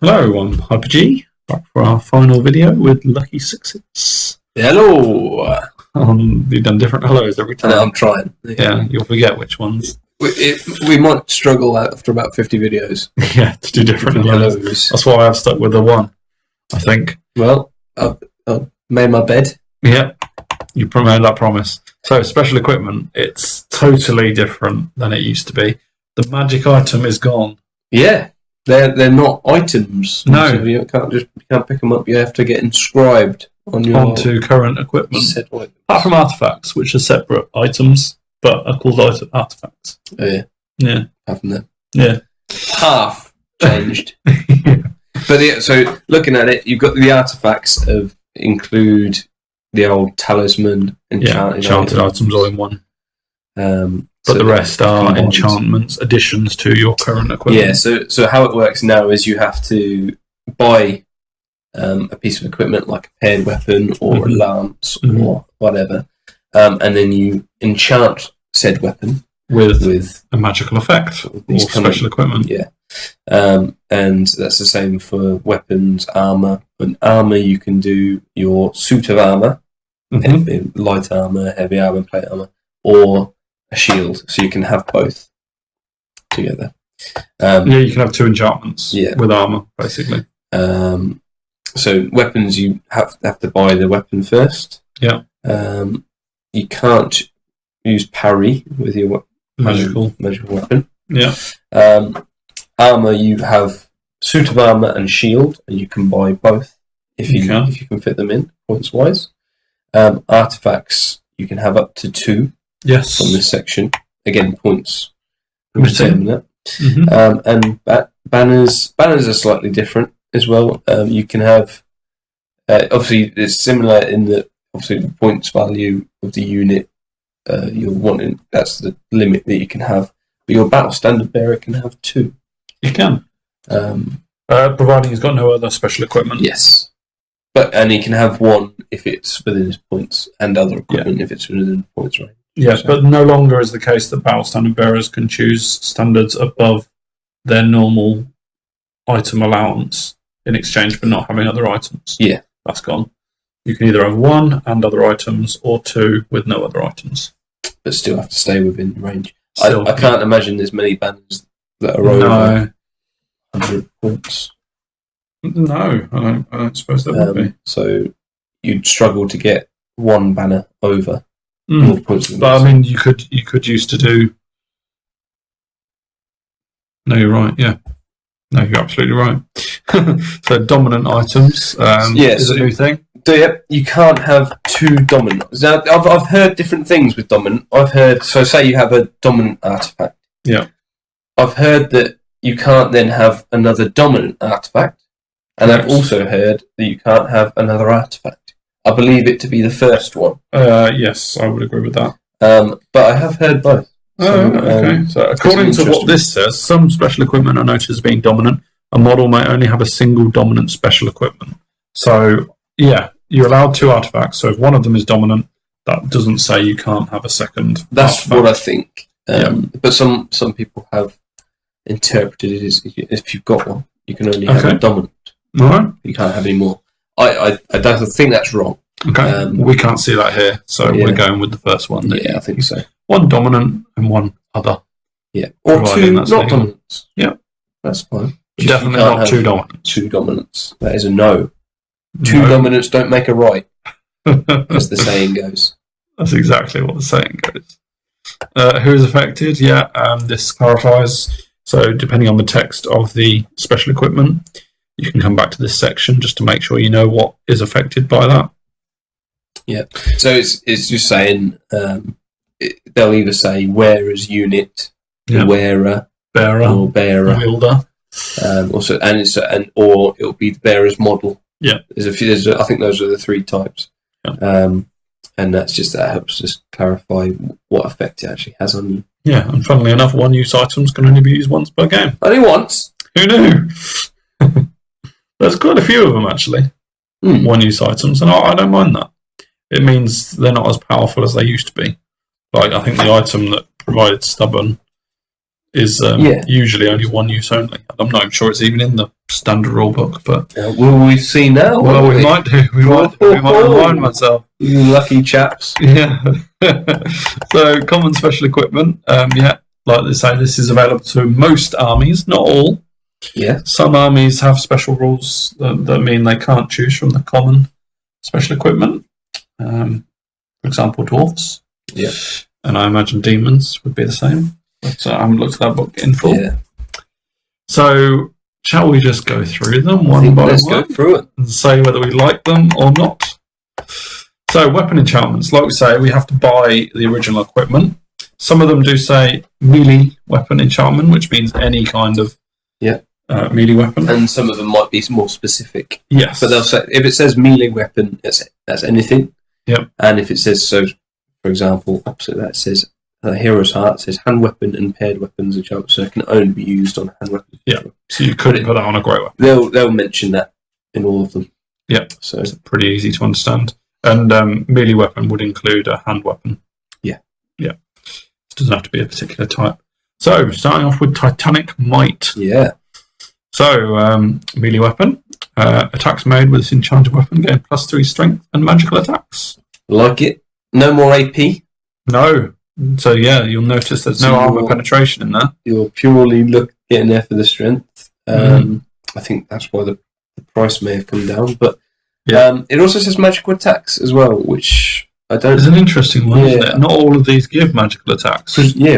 Hello, I'm HyperG, back for our final video with Lucky Sixes. Hello! We've done different hellos every time. I'm trying. Yeah, you'll forget which ones. We might struggle after about 50 videos. Yeah, to do different hellos. That's why I've stuck with the one, I think. Well, I've made my bed. Yeah, you made that promise. So, special equipment, it's totally different than it used to be. The magic item is gone. Yeah. They're not items. No. So you can't pick them up. You have to get inscribed onto current equipment. Apart from artifacts, which are separate items, but are called artifacts. Oh, yeah. Yeah. Apart from that. Yeah. Half changed. Yeah. But yeah, so looking at it, you've got the artifacts include the old talisman, enchanted items all in one. But so the rest are enchantments, additions to your current equipment. Yeah, so how it works now is you have to buy a piece of equipment like a paired weapon or a lance or whatever, and then you enchant said weapon with a magical effect or special equipment. Yeah, and that's the same for weapons, armour. And armour, you can do your suit of armour, light armour, heavy armour, plate armour, or a shield, so you can have both together. You can have two enchantments with armour, basically. So weapons, you have to buy the weapon first. Yeah. You can't use parry with your magical weapon. Yeah. Armour, you have suit of armour and shield, and you can buy both if you can fit them in points wise. Artifacts, you can have up to 2. Yes. From this section. Again, points. That. And banners are slightly different as well. You can have, obviously, it's similar in that, obviously, the points value of the unit you're wanting, that's the limit that you can have. But your battle standard bearer can have 2. You can. Providing he's got no other special equipment. Yes. And he can have 1 if it's within his points, and other equipment if it's within the points range. Yes, but no longer is the case that battle standard bearers can choose standards above their normal item allowance in exchange for not having other items. Yeah. That's gone. You can either have 1 and other items, or 2 with no other items. But still have to stay within range. I can't imagine there's many banners that are over 100 points. No, I don't suppose there would be. So you'd struggle to get 1 banner over. But I mean, you could used to do. No, you're right. Yeah, no, you're absolutely right. So dominant items, is a new thing. You can't have 2 dominant. Now, I've heard different things with dominant. I've heard, so say you have a dominant artifact. Yeah, I've heard that you can't then have another dominant artifact, and I've also heard that you can't have another artifact. I believe it to be the first one. Yes, I would agree with that. But I have heard both. Okay. So according to what this says, some special equipment are noted as being dominant. A model may only have a single dominant special equipment. So, yeah, you're allowed 2 artifacts. So if one of them is dominant, that doesn't say you can't have a second. That's artifact. What I think. But some people have interpreted it as if you've got one, you can only have a dominant. All right. You can't have any more. I don't think that's wrong. Okay, we can't see that here, so we're going with the first one. I think so. 1 dominant and 1 other. Yeah, or 2 not dominants. Yeah, that's fine. Definitely not 2 dominants. 2 dominants. That is a no. 2 dominants don't make a right, as the saying goes. That's exactly what the saying goes. Who is affected? Yeah, this clarifies. So, depending on the text of the special equipment, you can come back to this section just to make sure you know what is affected by that. Yeah. So it's just saying they'll either say wearer's unit, wearer, bearer, or bearer, wielder. Or it'll be the bearer's model. Yeah. I think those are the 3 types. Yeah. And that helps us clarify what effect it actually has on you. Yeah, and funnily enough, 1 use items can only be used once per game. Only once? Who knew? There's quite a few of them, actually. 1 use items, and I don't mind that. It means they're not as powerful as they used to be. Like, I think the item that provided stubborn is usually only 1 use only. I'm not even sure it's even in the standard rulebook, but will we see now? Well, we might do. We might remind myself. You lucky chaps. Yeah. So, common special equipment. Yeah, like they say, this is available to most armies, not all. Yeah. Some armies have special rules that mean they can't choose from the common special equipment. For example, dwarves. Yeah. And I imagine demons would be the same. But I haven't looked at that book in full. Yeah. So, shall we just go through them one by one? Let's go through it. And say whether we like them or not. So, weapon enchantments. Like we say, we have to buy the original equipment. Some of them do say melee weapon enchantment, which means any kind of melee weapon. And some of them might be more specific. Yes. But they'll say, if it says melee weapon, that's anything. Yep. And if it says, so, for example, opposite that says, Hero's Heart says hand weapon and paired weapons enchantment, so it can only be used on hand weapons. Yeah. So you couldn't put that on a great weapon. They'll mention that in all of them. Yep. So it's pretty easy to understand. And melee weapon would include a hand weapon. Yeah. Yeah. It doesn't have to be a particular type. So, starting off with Titanic Might. Yeah. So, melee weapon. Attacks made with this enchanted weapon gain +3 strength and magical attacks. Like it. No more AP? No. So, yeah, you'll notice there's no armor penetration in there. You're purely getting there for the strength. I think that's why the price may have come down. But it also says magical attacks as well, which I don't... It's an interesting one, isn't it? Not all of these give magical attacks.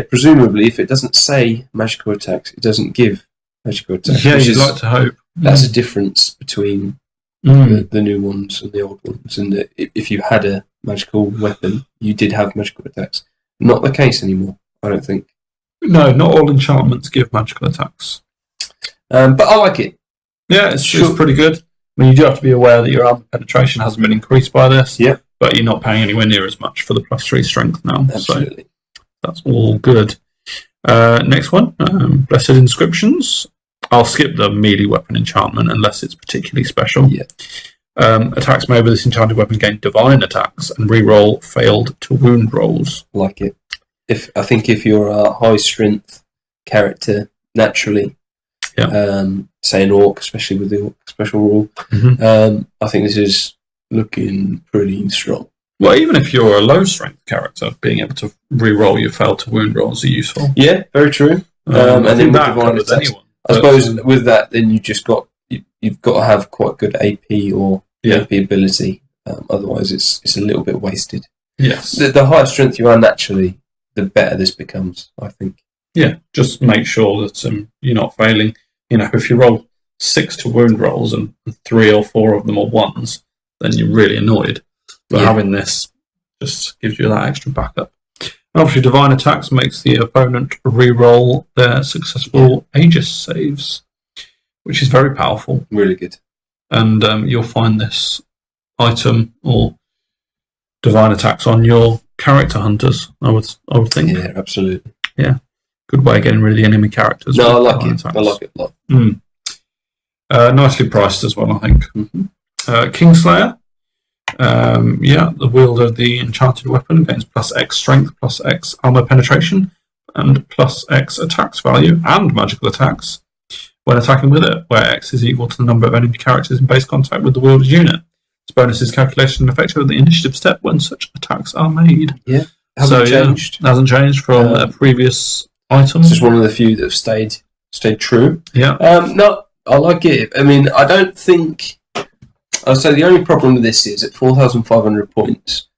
Presumably, if it doesn't say magical attacks, it doesn't give magical attacks. Yeah, you'd like to hope. That's a difference between the new ones and the old ones. And that if you had a magical weapon, you did have magical attacks. Not the case anymore, I don't think. No, not all enchantments give magical attacks. But I like it. Yeah, it's pretty good. I mean, you do have to be aware that your armor penetration hasn't been increased by this. Yeah. But you're not paying anywhere near as much for the +3 strength now. Absolutely. So that's all good. Next one, Blessed Inscriptions. I'll skip the melee weapon enchantment unless it's particularly special. Yeah. Attacks made with this enchanted weapon gain divine attacks and reroll failed to wound rolls. Like it. I think if you're a high strength character naturally, say an orc, especially with the orc special rule, I think this is looking pretty strong. Well, even if you're a low strength character, being able to reroll your failed to wound rolls are useful. Yeah, very true. And then with divine attacks, anyone. I suppose with that, then you've got to have quite good AP or AP ability. Otherwise, it's a little bit wasted. Yes. The higher strength you are naturally, the better this becomes, I think. Yeah, just make sure that you're not failing. You know, if you roll 6 to wound rolls and 3 or 4 of them are 1s, then you're really annoyed. But having this just gives you that extra backup. And obviously, divine attacks makes the opponent re-roll their successful Aegis saves, which is very powerful. Really good. And you'll find this item or divine attacks on your character hunters, I would think. Yeah, absolutely. Yeah. Good way of getting rid of the enemy characters. No, I like it. Attacks. I like it a lot. Nicely priced as well, I think. Kingslayer. The wielder of the enchanted weapon gains +X strength, +X armor penetration, and +X attacks value and magical attacks when attacking with it, where X is equal to the number of enemy characters in base contact with the wielder's unit. This bonus is calculated and effective at the initiative step when such attacks are made. Yeah, hasn't changed. Hasn't changed from a previous item. It's just one of the few that have stayed true. Yeah. No, I like it. I mean, I don't think. I'd say the only problem with this is at 4,500 points,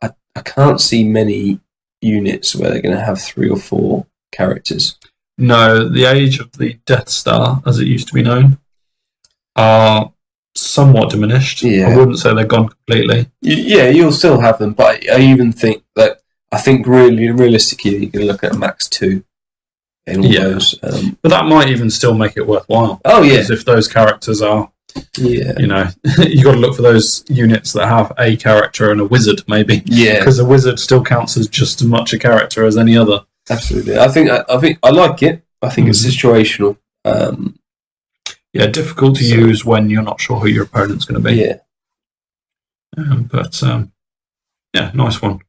I can't see many units where they're going to have 3 or 4 characters. No, the age of the Death Star, as it used to be known, are somewhat diminished. Yeah. I wouldn't say they're gone completely. You'll still have them, but I even think that realistically, you can look at max 2 in all those. But that might even still make it worthwhile. Oh, yeah. Because if those characters are, you know, you've got to look for those units that have a character and a wizard, maybe. Yeah. Because a wizard still counts as just as much a character as any other. Absolutely. I think I like it. I think it's situational. Difficult to use when you're not sure who your opponent's going to be. Yeah. Nice one.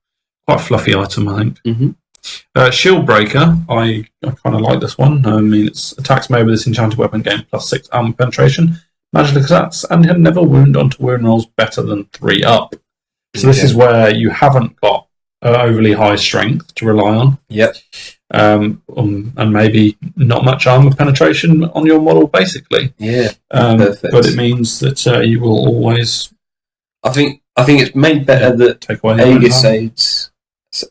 Quite a fluffy item, I think. Shield Breaker, I kind of like this one. I mean, it's attacks made with this enchanted weapon gain +6 armor penetration, magical attacks, and can never wound onto wound rolls better than 3 up. So this is where you haven't got overly high strength to rely on. Yep. And maybe not much armor penetration on your model, basically. Yeah. Perfect. But it means that you will always. I think it's made better that take away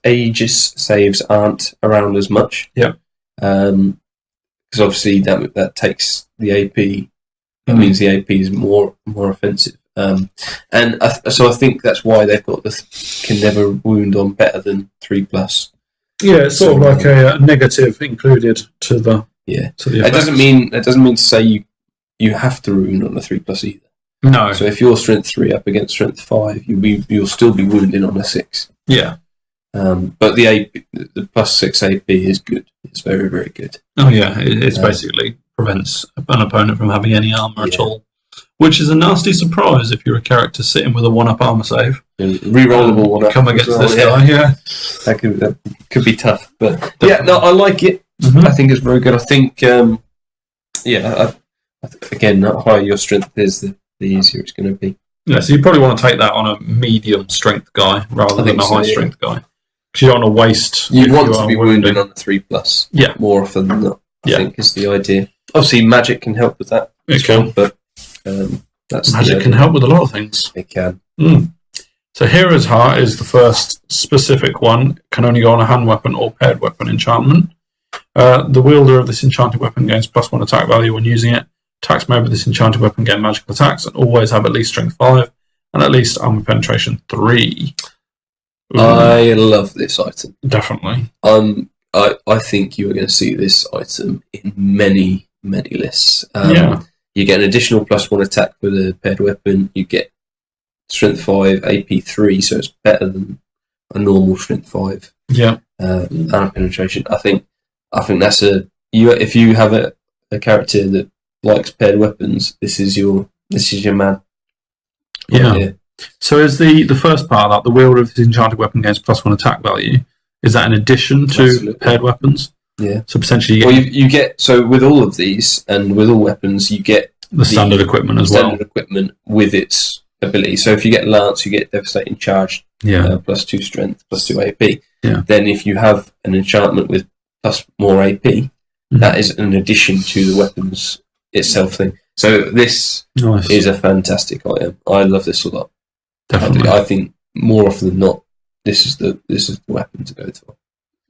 Aegis saves aren't around as much. Yeah. Because obviously that takes the AP. That means the AP is more offensive. So I think that's why they've got can never wound on better than 3+. Yeah, it's sort of like a negative included to the To the it doesn't mean to say you have to wound on a 3+ either. No. So if you're strength 3 up against strength 5, you'll still be wounding on a 6. Yeah. But the +6 AP is good. It's very, very good. Oh yeah, it's basically prevents an opponent from having any armor at all, which is a nasty surprise if you're a character sitting with a 1-up armor save. Rerollable 1-up. Come against this guy, That could be tough, but I like it. Mm-hmm. I think it's very good. I think, again, the higher your strength is, the easier it's going to be. Yeah, so you probably want to take that on a medium strength guy rather than a high strength guy. Because you don't want to waste. You want to be wounded on a 3+. Yeah, more often than not. I think is the idea. Obviously, magic can help with that. It can, but magic can help with a lot of things. It can. So Hero's Heart is the first specific one. It can only go on a hand weapon or paired weapon enchantment. The wielder of this enchanted weapon gains +1 attack value when using it. Attacks made with this enchanted weapon gain magical attacks and always have at least strength 5 and at least armor penetration 3. I love this item. Definitely. I think you are going to see this item in many lists. You get an additional +1 attack with a paired weapon. You get strength 5, AP 3, so it's better than a normal strength 5. Yeah. Armor penetration. I think that's if you have a character that likes paired weapons, this is your man. Yeah. So is the first part of that, the wielder of this enchanted weapon gains +1 attack value, is that in addition to paired weapons? Yeah. So potentially you get so with all of these and with all weapons you get the standard equipment as well. Standard equipment with its ability. So if you get Lance, you get Devastating Charge, +2 strength, +2 AP. Yeah. Then if you have an enchantment with more AP, that is an addition to the weapons itself thing. So this is a fantastic item. I love this a lot. Definitely. I think more often than not, this is the weapon to go to.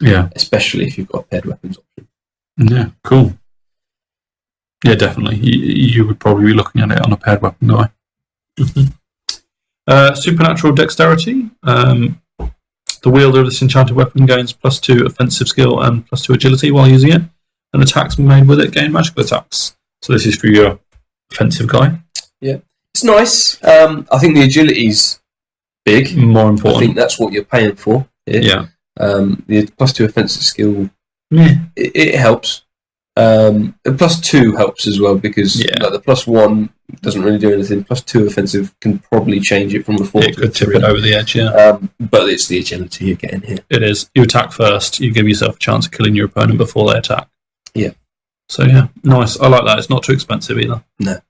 Yeah. Especially if you've got a paired weapons option. Yeah, cool. Yeah, definitely. You would probably be looking at it on a paired weapon guy. Supernatural Dexterity. The wielder of this enchanted weapon gains +2 offensive skill and +2 agility while using it, and attacks made with it gain magical attacks. So this is for your offensive guy. Yeah, it's nice. I think the agility's big. More important. I think that's what you're paying for here. Yeah. The +2 offensive skill, it helps. The +2 helps as well because the +1 doesn't really do anything. +2 offensive can probably change it from a 4 to a 3. It could tip it over the edge, but it's the agility you're getting here. It is. You attack first, you give yourself a chance of killing your opponent before they attack. Yeah. So yeah, nice. I like that. It's not too expensive either. No.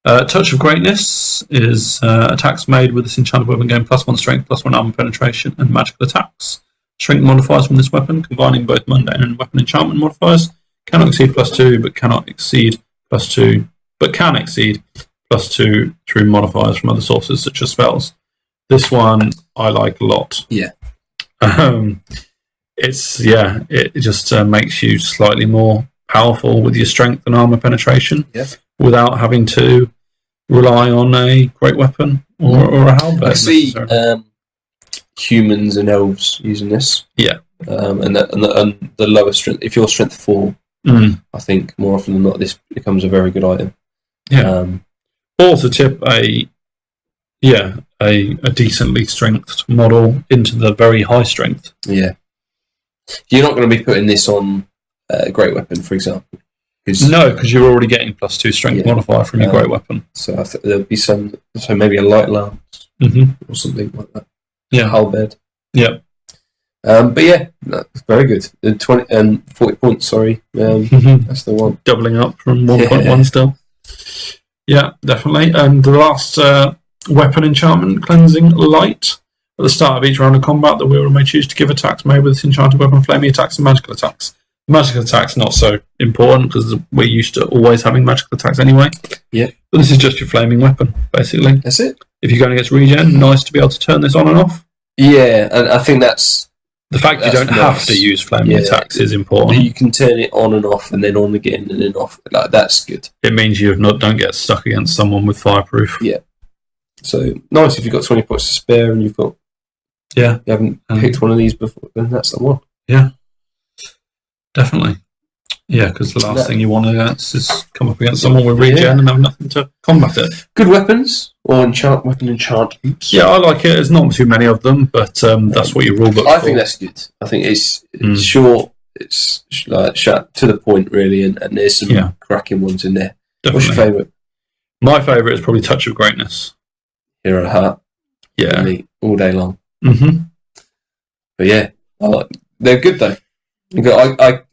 Touch of Greatness is attacks made with this enchanted weapon gain +1 strength, +1 armor penetration, and magical attacks. Strength modifiers from this weapon, combining both mundane and weapon enchantment modifiers, cannot exceed +2, but cannot exceed +2, but can exceed +2 through modifiers from other sources such as spells. This one I like a lot. Yeah. It just makes you slightly more powerful with your strength and armor penetration without having to rely on a great weapon or a halberd. I see humans and elves using this. Yeah. And the lower strength, if you're strength 4, I think more often than not this becomes a very good item. Yeah. Or to tip a decently strengthed model into the very high strength. Yeah. You're not going to be putting this on a great weapon, for example. No, because you're already getting +2 strength modifier from your great weapon. So I think there'll be maybe a light lance or something like that. Yeah. Halberd. Yeah. But yeah, that's very good. 40 points. Sorry, that's the one. Doubling up from 1.1 still. Yeah, definitely. And the last weapon enchantment, Cleansing Light. At the start of each round of combat, the wielder may choose to give attacks made with this enchanted weapon flaming attacks and magical attacks. Magical attacks not so important because we're used to always having magical attacks anyway. Yeah. But this is just your flaming weapon, basically. That's it. If you're going against regen, nice to be able to turn this on and off. Yeah, and I think that's... The fact you don't have to use flaming attacks is important. You can turn it on and off and then on again and then off. Like, that's good. It means you don't get stuck against someone with fireproof. Yeah. So, nice if you've got 20 points to spare and you've got... Yeah. You haven't picked one of these before, then that's the one. Yeah. Definitely. Yeah, because the last thing you want to is come up against someone with regen and have nothing to combat it. Good weapons or weapon enchantments. Yeah, I like it. There's not too many of them, but that's what your rulebook. I think that's good. I think it's short. It's like shut to the point, really, and there's some cracking ones in there. Definitely. What's your favourite? My favourite is probably Touch of Greatness. Hero at Heart. Yeah, all day long. Mm-hmm. But yeah, they're good though.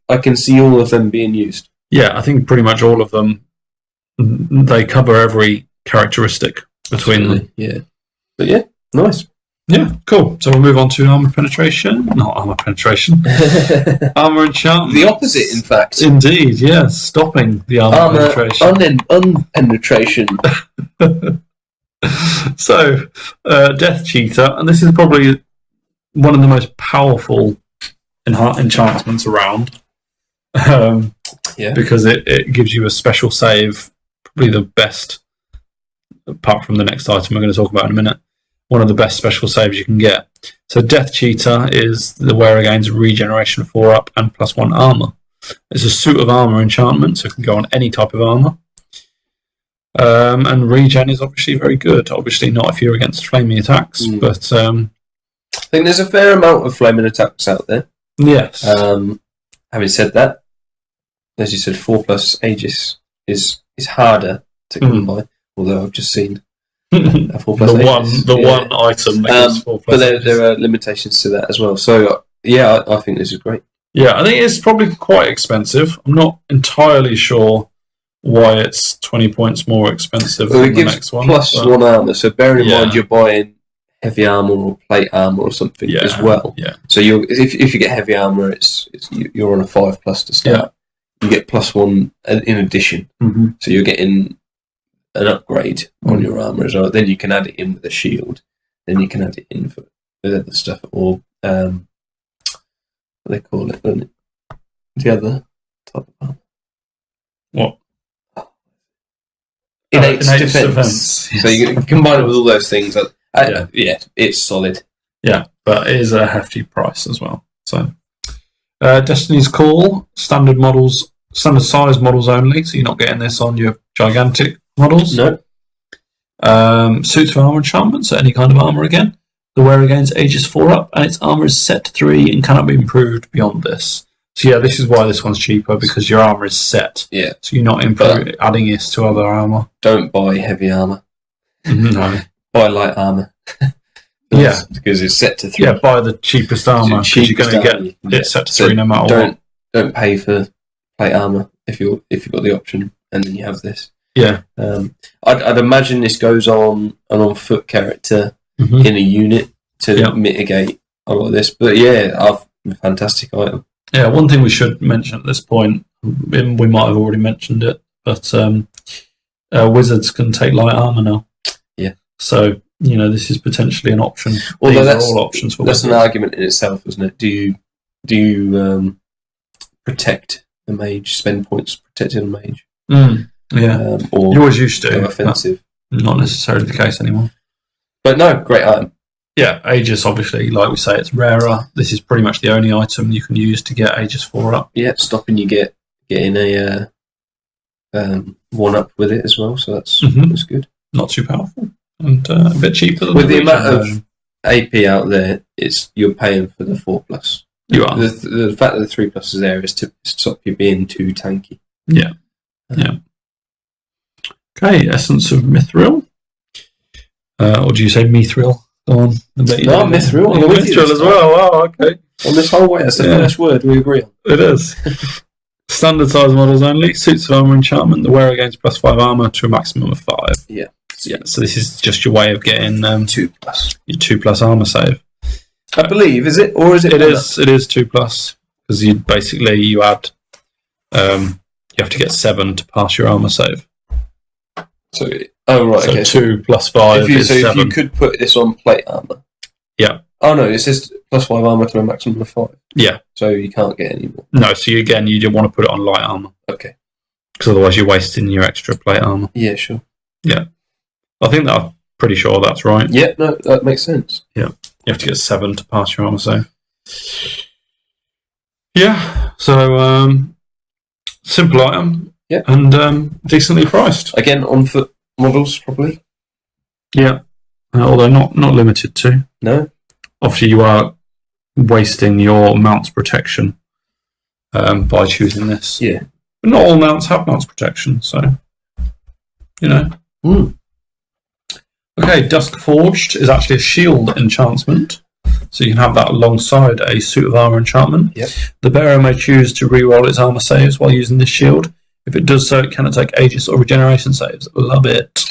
I can see all of them being used. Yeah, I think pretty much all of them. They cover every characteristic between them. Yeah, but yeah, nice. Yeah, cool. So we'll move on to armor penetration. Not armor penetration. Armor enchantment. The opposite, in fact. Indeed, yes. Stopping the armor penetration. Unpenetration. So, Death Cheater, and this is probably one of the most powerful enchantments around. Because it gives you a special save, probably the best, apart from the next item we're going to talk about in a minute, one of the best special saves you can get. So Death Cheater is the wearer gains regeneration 4-up and +1 armor. It's a suit of armor enchantment, so it can go on any type of armor. And regen is obviously very good. Obviously not if you're against flaming attacks, but I think there's a fair amount of flaming attacks out there. Yes. Having said that, as you said, 4+ Aegis is harder to come by. Although I've just seen a 4+ Aegis. One item that is 4+. But there are limitations to that as well. So yeah, I think this is great. Yeah, I think it's probably quite expensive. I'm not entirely sure why it's 20 points more expensive than the next one. +1 armor. So bearing in mind you're buying heavy armor or plate armor or something as well. Yeah. So if you get heavy armor, you're on a 5+ to start. You get +1 in addition. Mm-hmm. So you're getting an upgrade on your armor as well. Then you can add it in with a shield. Then you can add it in with other stuff, or what they call it, the other type of armor. What? Innate defense. Yes. So you combine it with all those things. It's solid. Yeah, but it is a hefty price as well. So, Destiny's Call, standard size models only. So you're not getting this on your gigantic models. No. Suits of armor enchantment, so any kind of armor again. The wearer gains Aegis 4-up, and its armor is set to 3 and cannot be improved beyond this. So yeah, this is why this one's cheaper, because your armor is set. Yeah. So you're not adding this to other armor. Don't buy heavy armor. No. Buy light armor. Because it's set to 3. Yeah, buy the cheapest armor, because you're going to get it set to 3 no matter what. Don't pay for plate armor if you've got the option, and then you have this. Yeah. I'd imagine this goes on an on-foot character in a unit to mitigate a lot of this. But yeah, a fantastic item. Yeah, one thing we should mention at this point, we might have already mentioned it, but wizards can take light armor now. Yeah. So, this is potentially an option. Although These are all options for that's wizards. an argument in itself, isn't it? Do you protect the mage, spend points protecting the mage? Yeah. Or you always used to. go offensive. Not necessarily the case anymore. But no, great item. Yeah, Aegis, obviously, like we say, it's rarer. This is pretty much the only item you can use to get Aegis 4-up. Yeah, stopping you getting a 1-up with it as well, so that's good. Not too powerful. And a bit cheaper than with the amount of AP out there, you're paying for the 4+. You are. The fact that the 3+ is there is to stop you being too tanky. Yeah. Okay, Essence of Mithril. Or do you say Mithril? Go on. No, mithril. You're mithril as well. Oh, okay. On this whole way, that's the first word we agree on. It is. Standard size models only. Suits of armor enchantment. The wearer gains +5 armor to a maximum of 5. Yeah. Yeah. So this is just your way of getting 2+. your 2+ armor save. I believe, is it, or is it? It is 2+, because you add. You have to get 7 to pass your armor save. So, okay. 2 + 5 is 7. If you could put this on plate armor. Yeah. Oh no, it says +5 armor to a maximum of 5. Yeah. So you can't get any more. No, so you don't want to put it on light armor. Okay. Because otherwise you're wasting your extra plate armor. Yeah, sure. Yeah. I'm pretty sure that's right. Yeah, no, that makes sense. Yeah. You have to get 7 to pass your armor save. Yeah. So, simple item. Yeah. And decently priced. Again, on foot models, probably. Yeah. Although not limited to. No. Obviously, you are wasting your mount's protection by choosing this. Yeah. But not all mounts have mount's protection, so Okay, Dusk Forged is actually a shield enchantment, so you can have that alongside a suit of armor enchantment. Yep. The bearer may choose to re-roll its armor saves while using this shield. If it does so, it cannot take Aegis or regeneration saves. Love it.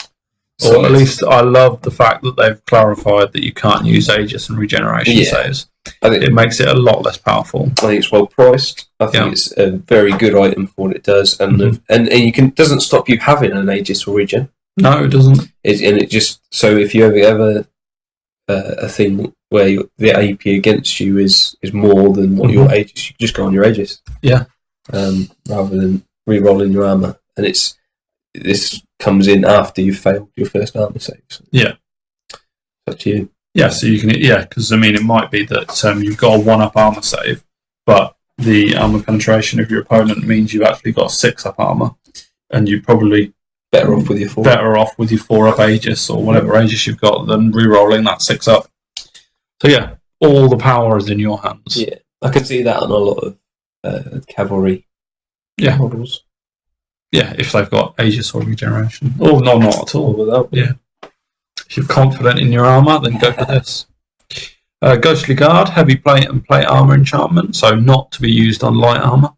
Or at least I love the fact that they've clarified that you can't use Aegis and regeneration saves. I think it makes it a lot less powerful. I think it's well priced. I think it's a very good item for what it does, and and doesn't stop you having an Aegis or regen. No, it doesn't. It just so if you ever a thing where the AP against you is more than what your Aegis, you can just go on your Aegis. Yeah. Rather than re-rolling your armor, and this comes in after you've failed your first armor saves. Yeah. Up to you. Yeah, so you can, because it might be that you've got a 1-up armor save, but the armor penetration of your opponent means you've actually got 6-up armor, and you're probably better off with your 4-up Aegis or whatever Aegis you've got than re-rolling that 6-up. So yeah, all the power is in your hands. Yeah, I can see that on a lot of cavalry models. Yeah, if they've got Aegis or regeneration. Oh, no, not at all. Without, yeah. If you're confident in your armor, then go for this. Ghostly Guard, heavy plate and plate armor enchantment, so not to be used on light armor,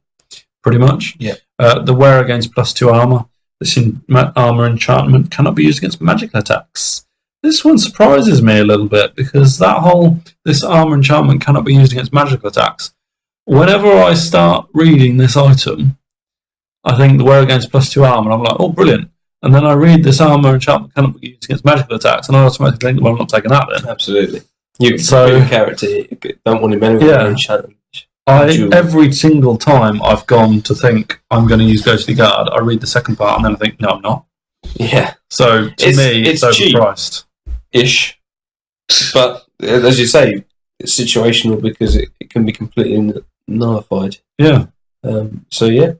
pretty much. Yeah. The wearer gains +2 armor. This armor enchantment cannot be used against magical attacks. This one surprises me a little bit because this armor enchantment cannot be used against magical attacks. Whenever I start reading this item, I think the wearer gains +2 armor, and I'm like, oh, brilliant. And then I read this armor enchantment cannot be used against magical attacks, and I automatically think, well, I'm not taking that then. Absolutely. Your character, you don't want him anywhere enchantment. Every single time I've gone to think I'm going to use Ghostly Guard, I read the second part and then I think, no, I'm not. Yeah. So to me, it's overpriced. Ish. But as you say, it's situational because it can be completely nullified. Yeah. So yeah.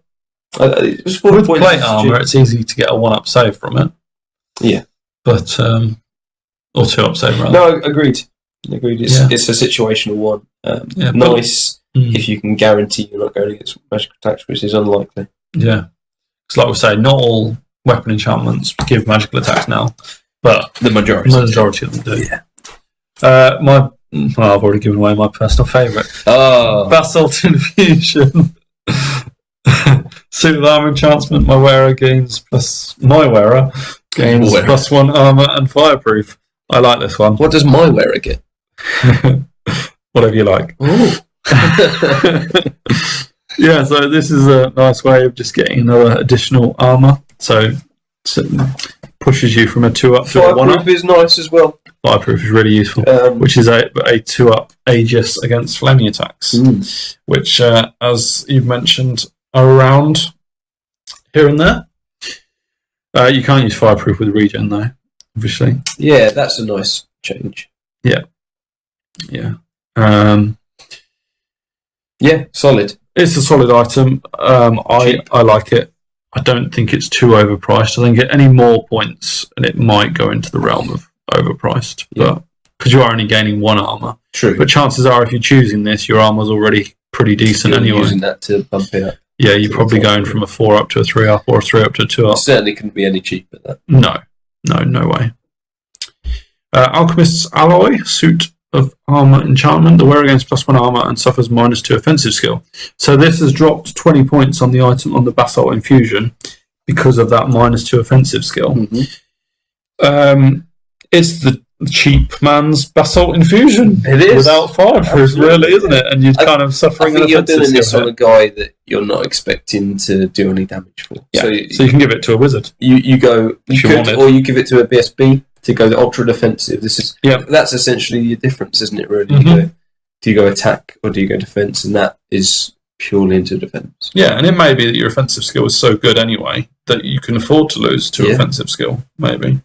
With plate armor, it's easy to get a 1-up save from it. Yeah. But or 2-up save rather. No, agreed. It's a situational one. Nice if you can guarantee you're not going against magical attacks, which is unlikely. Yeah. Because like we say, not all weapon enchantments give magical attacks now, but the majority of them do. Yeah. I've already given away my personal favourite. Basalt Infusion. Suit of armor enchantment. My wearer gains +1 armor and fireproof. I like this one. What does my wearer get? Whatever you like. Yeah, so this is a nice way of just getting another additional armor. So it pushes you from a 2-up to a 1-up. Fireproof is nice as well. Fireproof is really useful, which is a 2-up Aegis against flaming attacks, which, as you've mentioned, are around here and there. You can't use fireproof with regen, though, obviously. Yeah, that's a nice change. Yeah. Yeah. Yeah, solid. It's a solid item. I like it. I don't think it's too overpriced. I think at any more points, and it might go into the realm of overpriced. But because you are only gaining 1 armor. True. But chances are, if you're choosing this, your armor's already pretty decent anyway. Using that to bump it up. Yeah, you're probably going from a 4-up to a 3-up or a 3-up to a 2-up. It certainly couldn't be any cheaper. That. No way. Alchemist's Alloy, suit of armor enchantment. The wearer gains +1 armor and suffers -2 offensive skill. So this has dropped 20 points on the item on the Basalt Infusion because of that -2 offensive skill. Mm-hmm. It's the cheap man's Basalt Infusion. It is. Without 5, really, isn't it? And you're kind of suffering I think an you're offensive doing this skill on a hit. guy that you're not expecting to do any damage for. Yeah. So you can give it to a wizard. You go, If you want it. or you give it to a BSB to go the ultra defensive. Yeah. That's essentially your difference, isn't it? Really, Mhm. do you go attack or do you go defense? And that is purely into defense. Yeah, and it may be that your offensive skill is so good anyway that you can afford to lose to offensive skill, maybe.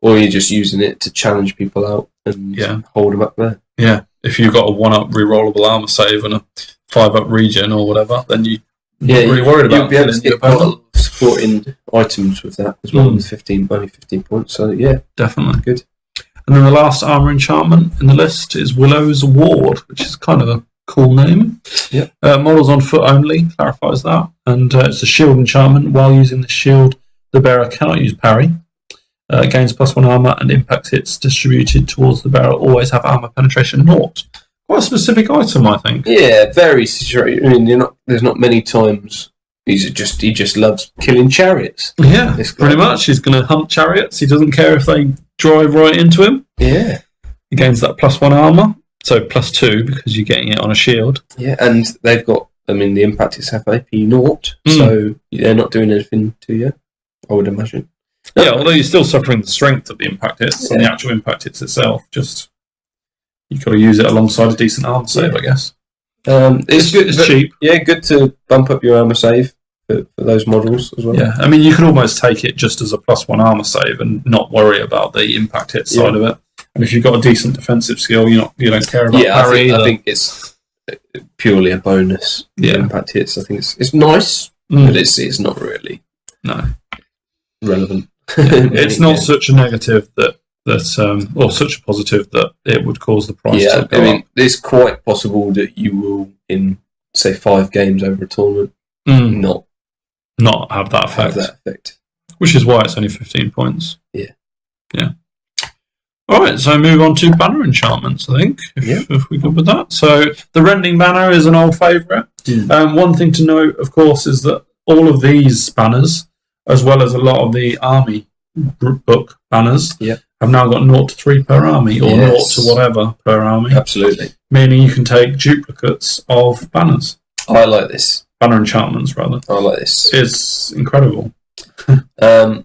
Or you're just using it to challenge people out and hold them up there. Yeah, if you've got a 1-up rerollable armor save and a 5-up regen or whatever, then you're not really worried about you'll be able to killing get quite a lot of supporting items with that as well. With only 15 points. So yeah, definitely good. And then the last armor enchantment in the list is Willow's Ward, which is kind of a cool name. Yeah. Models on foot only clarifies that, and it's a shield enchantment. While using the shield, the bearer cannot use parry. Gains +1 armor and impact hits distributed towards the bearer always have armor penetration 0. Quite a specific item, I think. Yeah, very situated. I mean, there's not many times he just loves killing chariots. Yeah, pretty much. He's going to hunt chariots. He doesn't care if they drive right into him. Yeah. He gains that +1 armor, so +2 because you're getting it on a shield. Yeah, and they've got, I mean, the impact hits have AP 0, so they're not doing anything to you, I would imagine. Yeah, although you're still suffering the strength of the impact hits and the actual impact hits itself. Just you've got to use it alongside a decent armor save, I guess. It's good. It's cheap. Yeah, good to bump up your armor save for those models as well. Yeah, I mean, you can almost take it just as a +1 armor save and not worry about the impact hit side of it. And if you've got a decent defensive skill, you don't care about parry. I think it's purely a bonus. Yeah, impact hits. I think it's nice, but it's not really relevant. It's not such a negative that or such a positive that it would cause the price to go up. It's quite possible that you will, in say 5 games over a tournament, not have that effect. Which is why it's only 15 points. Yeah. All right, so move on to banner enchantments, I think, if we're good with that. So the Rending Banner is an old favourite. One thing to note, of course, is that all of these banners, as well as a lot of the army book banners, have now got 0 to 3 per army, or 0 to whatever per army. Absolutely. Meaning you can take duplicates of banners. I like this. Banner enchantments, rather. I like this. It's incredible. I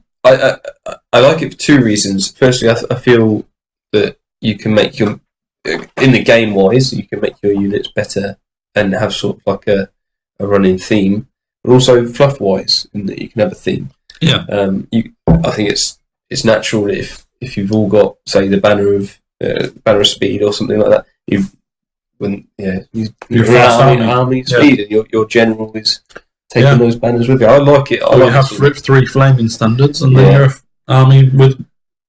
like it for 2 reasons. Firstly, I feel that you can make your, in the game wise, you can make your units better and have sort of like a running theme, but also fluff wise, in that you can have a theme. Yeah. I think it's natural that if you've all got, say, the banner of speed or something like that, you're army speed, and your general is taking those banners with you. I like it. You have 3 flaming standards, and then you're an army with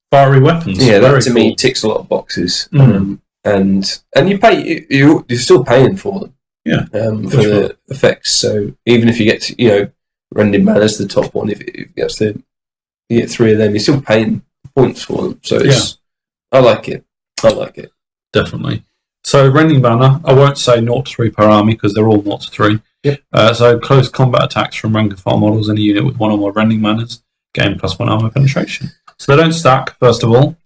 fiery weapons. Yeah, that to me ticks a lot of boxes. And you pay, you're still paying for them. Yeah, for the effects. So even if you get Rending Banner's the top one, if it gets to, you get 3 of them, you're still paying points for them. So I like it. Definitely. So Rending Banner, I won't say 0 to 3 per army because they're all 0 to 3. Yep. So close combat attacks from rank and file models in a unit with 1 or more Rending Banners gain +1 armor penetration. So they don't stack, first of all.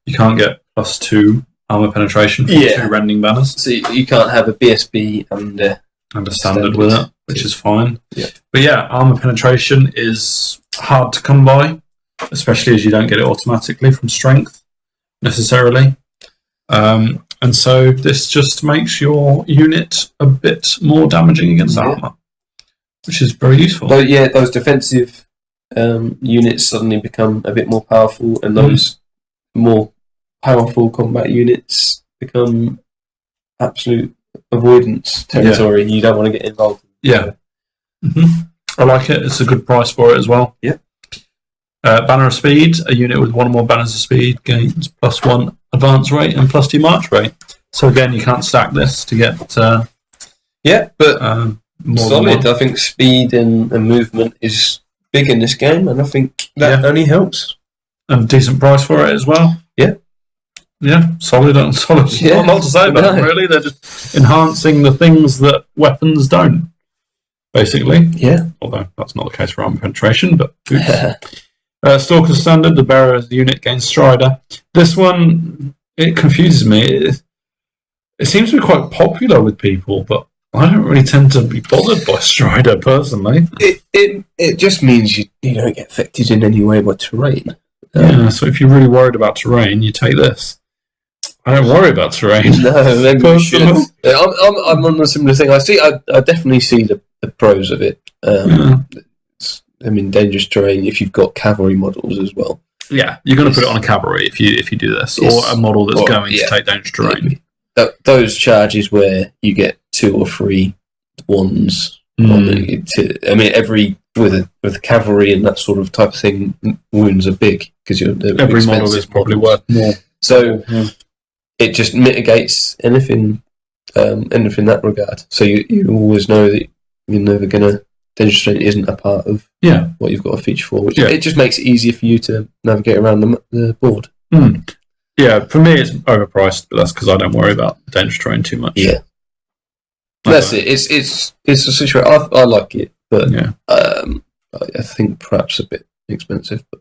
You can't get +2 armor penetration from 2 Rending Banners. So you can't have a BSB and a standard with it, which is fine. Yeah. But armor penetration is hard to come by, especially as you don't get it automatically from strength, necessarily. And so this just makes your unit a bit more damaging against armor, which is very useful. So those defensive units suddenly become a bit more powerful, and those more powerful combat units become absolute avoidance territory. You don't want to get involved. I like it. It's a good price for it as well. Banner of Speed, a unit with 1 or more banners of speed gains +1 advance rate and +2 march rate. So again, you can't stack this to get more solid. I think speed and movement is big in this game, and I think that only helps. And decent price for it as well. solid. Yeah. Not a lot to say about them, really. They're just enhancing the things that weapons don't, basically. Yeah. Although that's not the case for armor penetration, but Stalker Standard, the bearer's unit gains Strider. This one, it confuses me. It seems to be quite popular with people, but I don't really tend to be bothered by Strider personally. It just means you don't get affected in any way by terrain. So if you're really worried about terrain, you take this. I don't worry about terrain. No, maybe you should. I'm on a similar thing. I definitely see the pros of it. I mean, dangerous terrain if you've got cavalry models as well. Yeah, you're going to put it on a cavalry if you do this, or a model that's going to take dangerous terrain. Those charges where you get 2 or 3 ones. I mean, every with a cavalry and that sort of type of thing, wounds are big because every model is probably worth more. So it just mitigates anything in that regard. So you always know that you're never going to. Dangerous terrain isn't a part of what you've got a feature for. Which it just makes it easier for you to navigate around the board. Yeah, for me it's overpriced, but that's because I don't worry about dangerous terrain too much. Yeah, that's it. It's a situation. I like it, but I think perhaps a bit expensive. But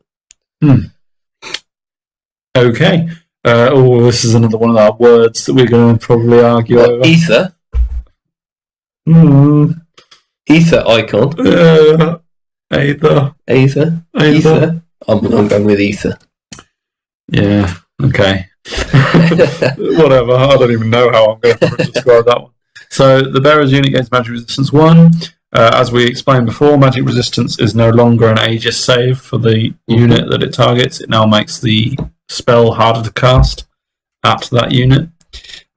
okay. This is another one of our words that we're going to probably argue over. Ether. Ether icon. Ether. I'm going with ether. Yeah. Okay. Whatever. I don't even know how I'm going to describe that one. So the bearer's unit gains magic resistance 1. As we explained before, magic resistance is no longer an Aegis save for the unit that it targets. It now makes the spell harder to cast at that unit,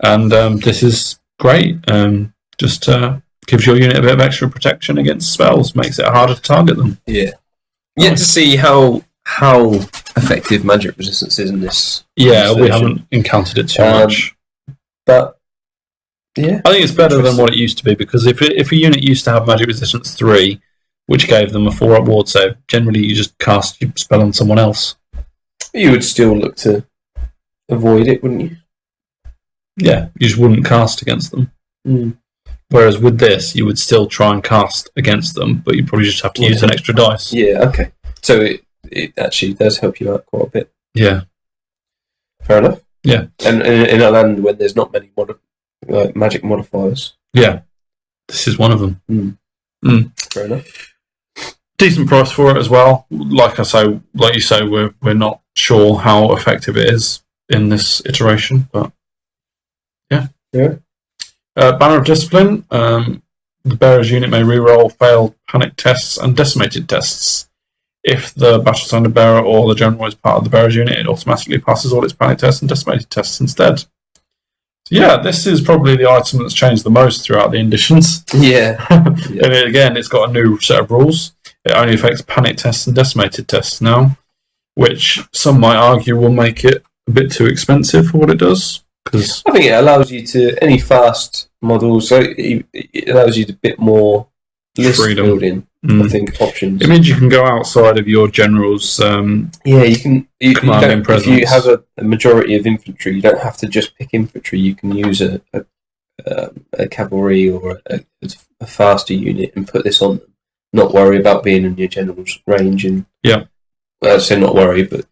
and this is great. Just gives your unit a bit of extra protection against spells, makes it harder to target them. Yeah. Yet to see how effective magic resistance is in this. Yeah, we haven't encountered it too much. But yeah, I think it's better than what it used to be, because if a unit used to have magic resistance 3, which gave them a 4-up ward save, generally you just cast your spell on someone else. You would still look to avoid it, wouldn't you? Yeah, you just wouldn't cast against them. Whereas with this, you would still try and cast against them, but you'd probably just have to use an extra dice. Yeah, okay. So it actually does help you out quite a bit. Yeah. Fair enough. Yeah. And in a land when there's not many magic modifiers. Yeah. This is one of them. Fair enough. Decent price for it as well. Like you say, we're not sure how effective it is in this iteration, but yeah. Banner of Discipline. The bearer's unit may reroll failed panic tests and decimated tests. If the battle standard bearer or the general is part of the bearer's unit, it automatically passes all its panic tests and decimated tests instead. So yeah, this is probably the item that's changed the most throughout the editions. Yeah. And again, it's got a new set of rules. It only affects panic tests and decimated tests now, which some might argue will make it a bit too expensive for what it does. I think it allows you to, any fast model, so it allows you a bit more list building, I think, options. It means you can go outside of your general's you can. If you have a majority of infantry, you don't have to just pick infantry. You can use a cavalry or a faster unit and put this on them. Not worry about being in your general's range. And I'd say not worry, but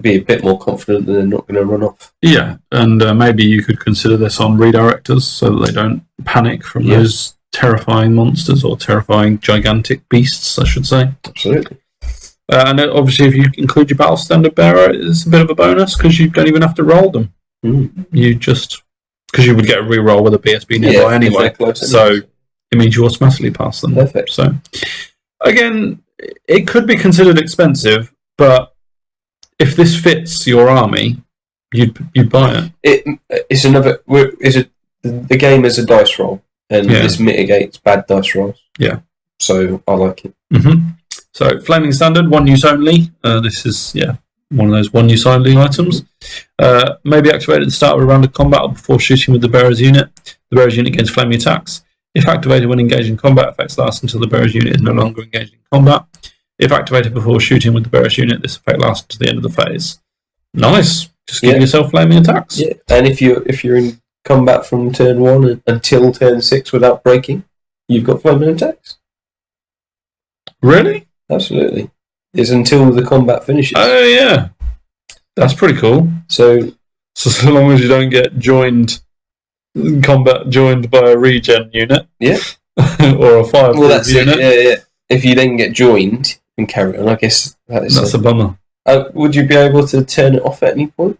be a bit more confident that they're not going to run off. Yeah, and maybe you could consider this on redirectors so that they don't panic from those terrifying monsters, or terrifying gigantic beasts, I should say. Absolutely. And obviously, if you include your battle standard bearer, it's a bit of a bonus because you don't even have to roll them. You just, because you would get a reroll with a BSB nearby anyway. So it means you automatically pass them. Perfect. So again, it could be considered expensive, but if this fits your army, you'd buy it. It's another. The game is a dice roll, and this mitigates bad dice rolls. Yeah. So I like it. So Flaming Standard, 1 use only. This is one of those 1 use only items. May be activated at the start of a round of combat or before shooting with the bearer's unit. The bearer's unit gains flaming attacks. If activated when engaged in combat, effects last until the bearer's unit is no longer engaged in combat. If activated before shooting with the bearer's unit, this effect lasts to the end of the phase. Nice. Just give yourself flaming attacks. Yeah, and if you're in combat from turn 1 until turn 6 without breaking, you've got flaming attacks. Really? Absolutely. It's until the combat finishes. Oh yeah, that's pretty cool. So long as you don't get joined by a regen unit, or a fire unit. Yeah. If you then get joined and carry on, I guess that's a bummer. Would you be able to turn it off at any point?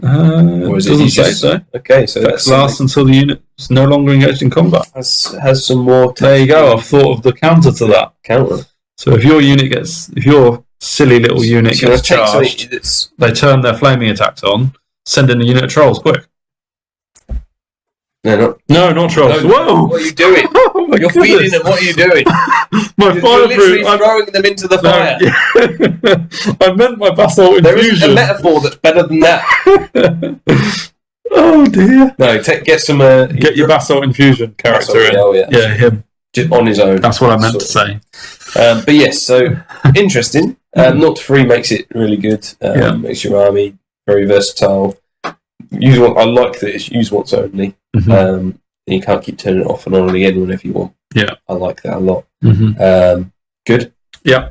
Or doesn't say so. Okay, so that lasts until the unit is no longer engaged in combat. Has some more. There you go. I've thought of the counter to that. So if your silly little unit gets charged, they turn their flaming attacks on. Send in a unit of trolls, quick. No, not trolls. No, whoa! What are you doing? You're feeding them. What are you doing? You're literally throwing them into the fire. I meant my basalt infusion. There isn't a metaphor that's better than that. Oh dear. No, get some. Get your basalt infusion character in. Oh yeah. Yeah, him. Just on his own. That's what I meant to say. But yes, so interesting. 0 to 3 makes it really good. Makes your army very versatile. I like that it's use once only. And you can't keep turning it off and on again whenever you want. Yeah, I like that a lot. Good. Yeah.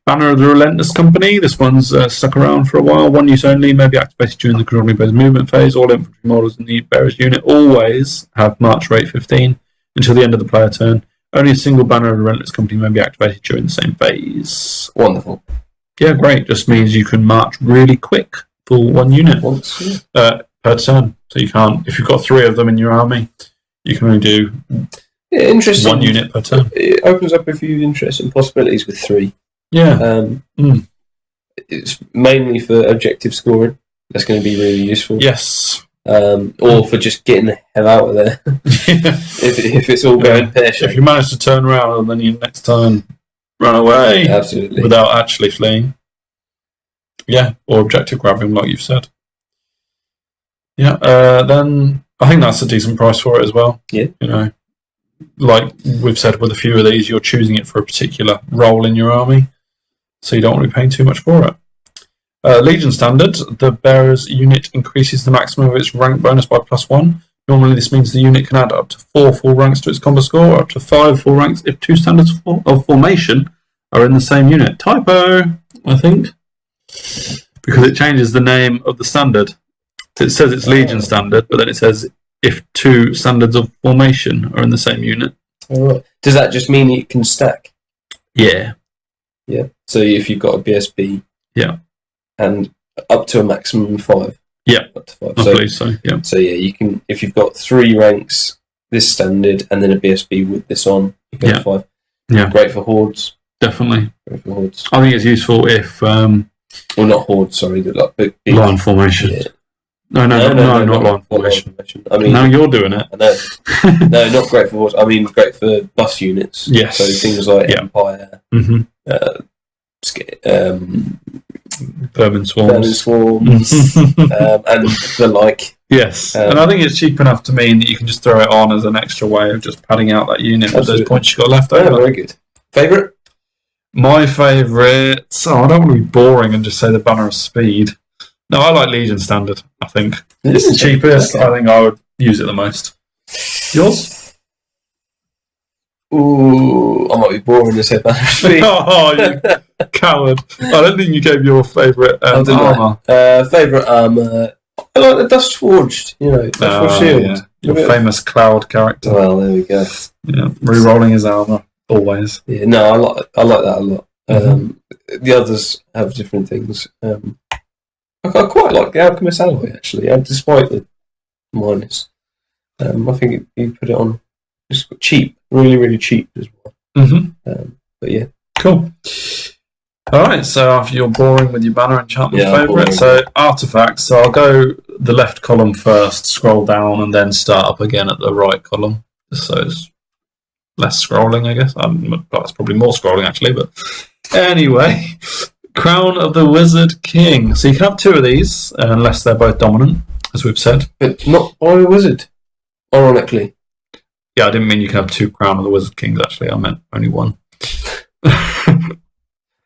Banner of the Relentless Company. This one's stuck around for a while. 1 use only, may be activated during the controlling bear's movement phase. All infantry models in the bearer's unit always have march rate 15 until the end of the player turn. Only a single Banner of the Relentless Company may be activated during the same phase. Wonderful. Yeah, great. Just means you can march really quick for 1 unit per turn. So you can't, if you've got 3 of them in your army, you can only do 1 unit per turn. It opens up a few interesting possibilities with 3. Yeah. It's mainly for objective scoring. That's going to be really useful. Yes. Or for just getting the hell out of there. if it's all going pear-shaped. If you manage to turn around and then you next turn run away. Absolutely. Without actually fleeing. Yeah. Or objective grabbing, like you've said. Yeah. Then I think that's a decent price for it as well. Yeah. You know, like we've said with a few of these, you're choosing it for a particular role in your army. So you don't want to be paying too much for it. Legion Standard, the bearer's unit increases the maximum of its rank bonus by +1. Normally this means the unit can add up to 4 full ranks to its combat score, or up to 5 full ranks if 2 standards of formation are in the same unit. Typo, I think. Because it changes the name of the standard. It says it's Legion Standard, but then it says if 2 standards of formation are in the same unit. Right. Does that just mean it can stack? Yeah. Yeah. So if you've got a BSB. Yeah. And up to a maximum of 5. Yeah. Up to 5. I believe so. Yeah. So yeah, you can, if you've got 3 ranks, this standard, and then a BSB with this on, you can have 5. Yeah. Great for hordes. Definitely. Great for hordes. I think it's useful if well, not hordes, sorry, but like big line formation. Yeah. No, not line formation. I mean, now you're doing it. I know. No, not great for hordes. I mean, great for bus units. Yes. So things like Empire, Vermin swarms, and the like. Yes, and I think it's cheap enough to mean that you can just throw it on as an extra way of just padding out that unit with those points you got left over. Very good. Favourite? My favourite. So I don't want to be boring and just say the Banner of Speed. No, I like Legion Standard. I think it's the cheapest. Okay. I think I would use it the most. Yours? Ooh, I might be boring to say Banner of Speed. Oh, you coward! I don't think you gave your favourite armour. Favourite armour. I like the Dust Forged. You know, Dust Forged shield. Yeah. Your famous Cloud character. Well, there we go. Yeah, re-rolling his armour always. Yeah, no, I like that a lot. The others have different things. I quite like the Alchemist Alloy actually, despite the minus. I think you put it on. It's cheap, really, really cheap as well. But yeah, cool. All right, so after you're boring with your banner enchantment favourite, so artifacts. So I'll go the left column first, scroll down, and then start up again at the right column. So it's less scrolling, I guess. That's probably more scrolling actually, but anyway. Crown of the Wizard King. So you can have 2 of these, unless they're both dominant, as we've said. But not by a wizard, ironically. Yeah, I didn't mean you can have 2 Crown of the Wizard Kings, actually. I meant only 1.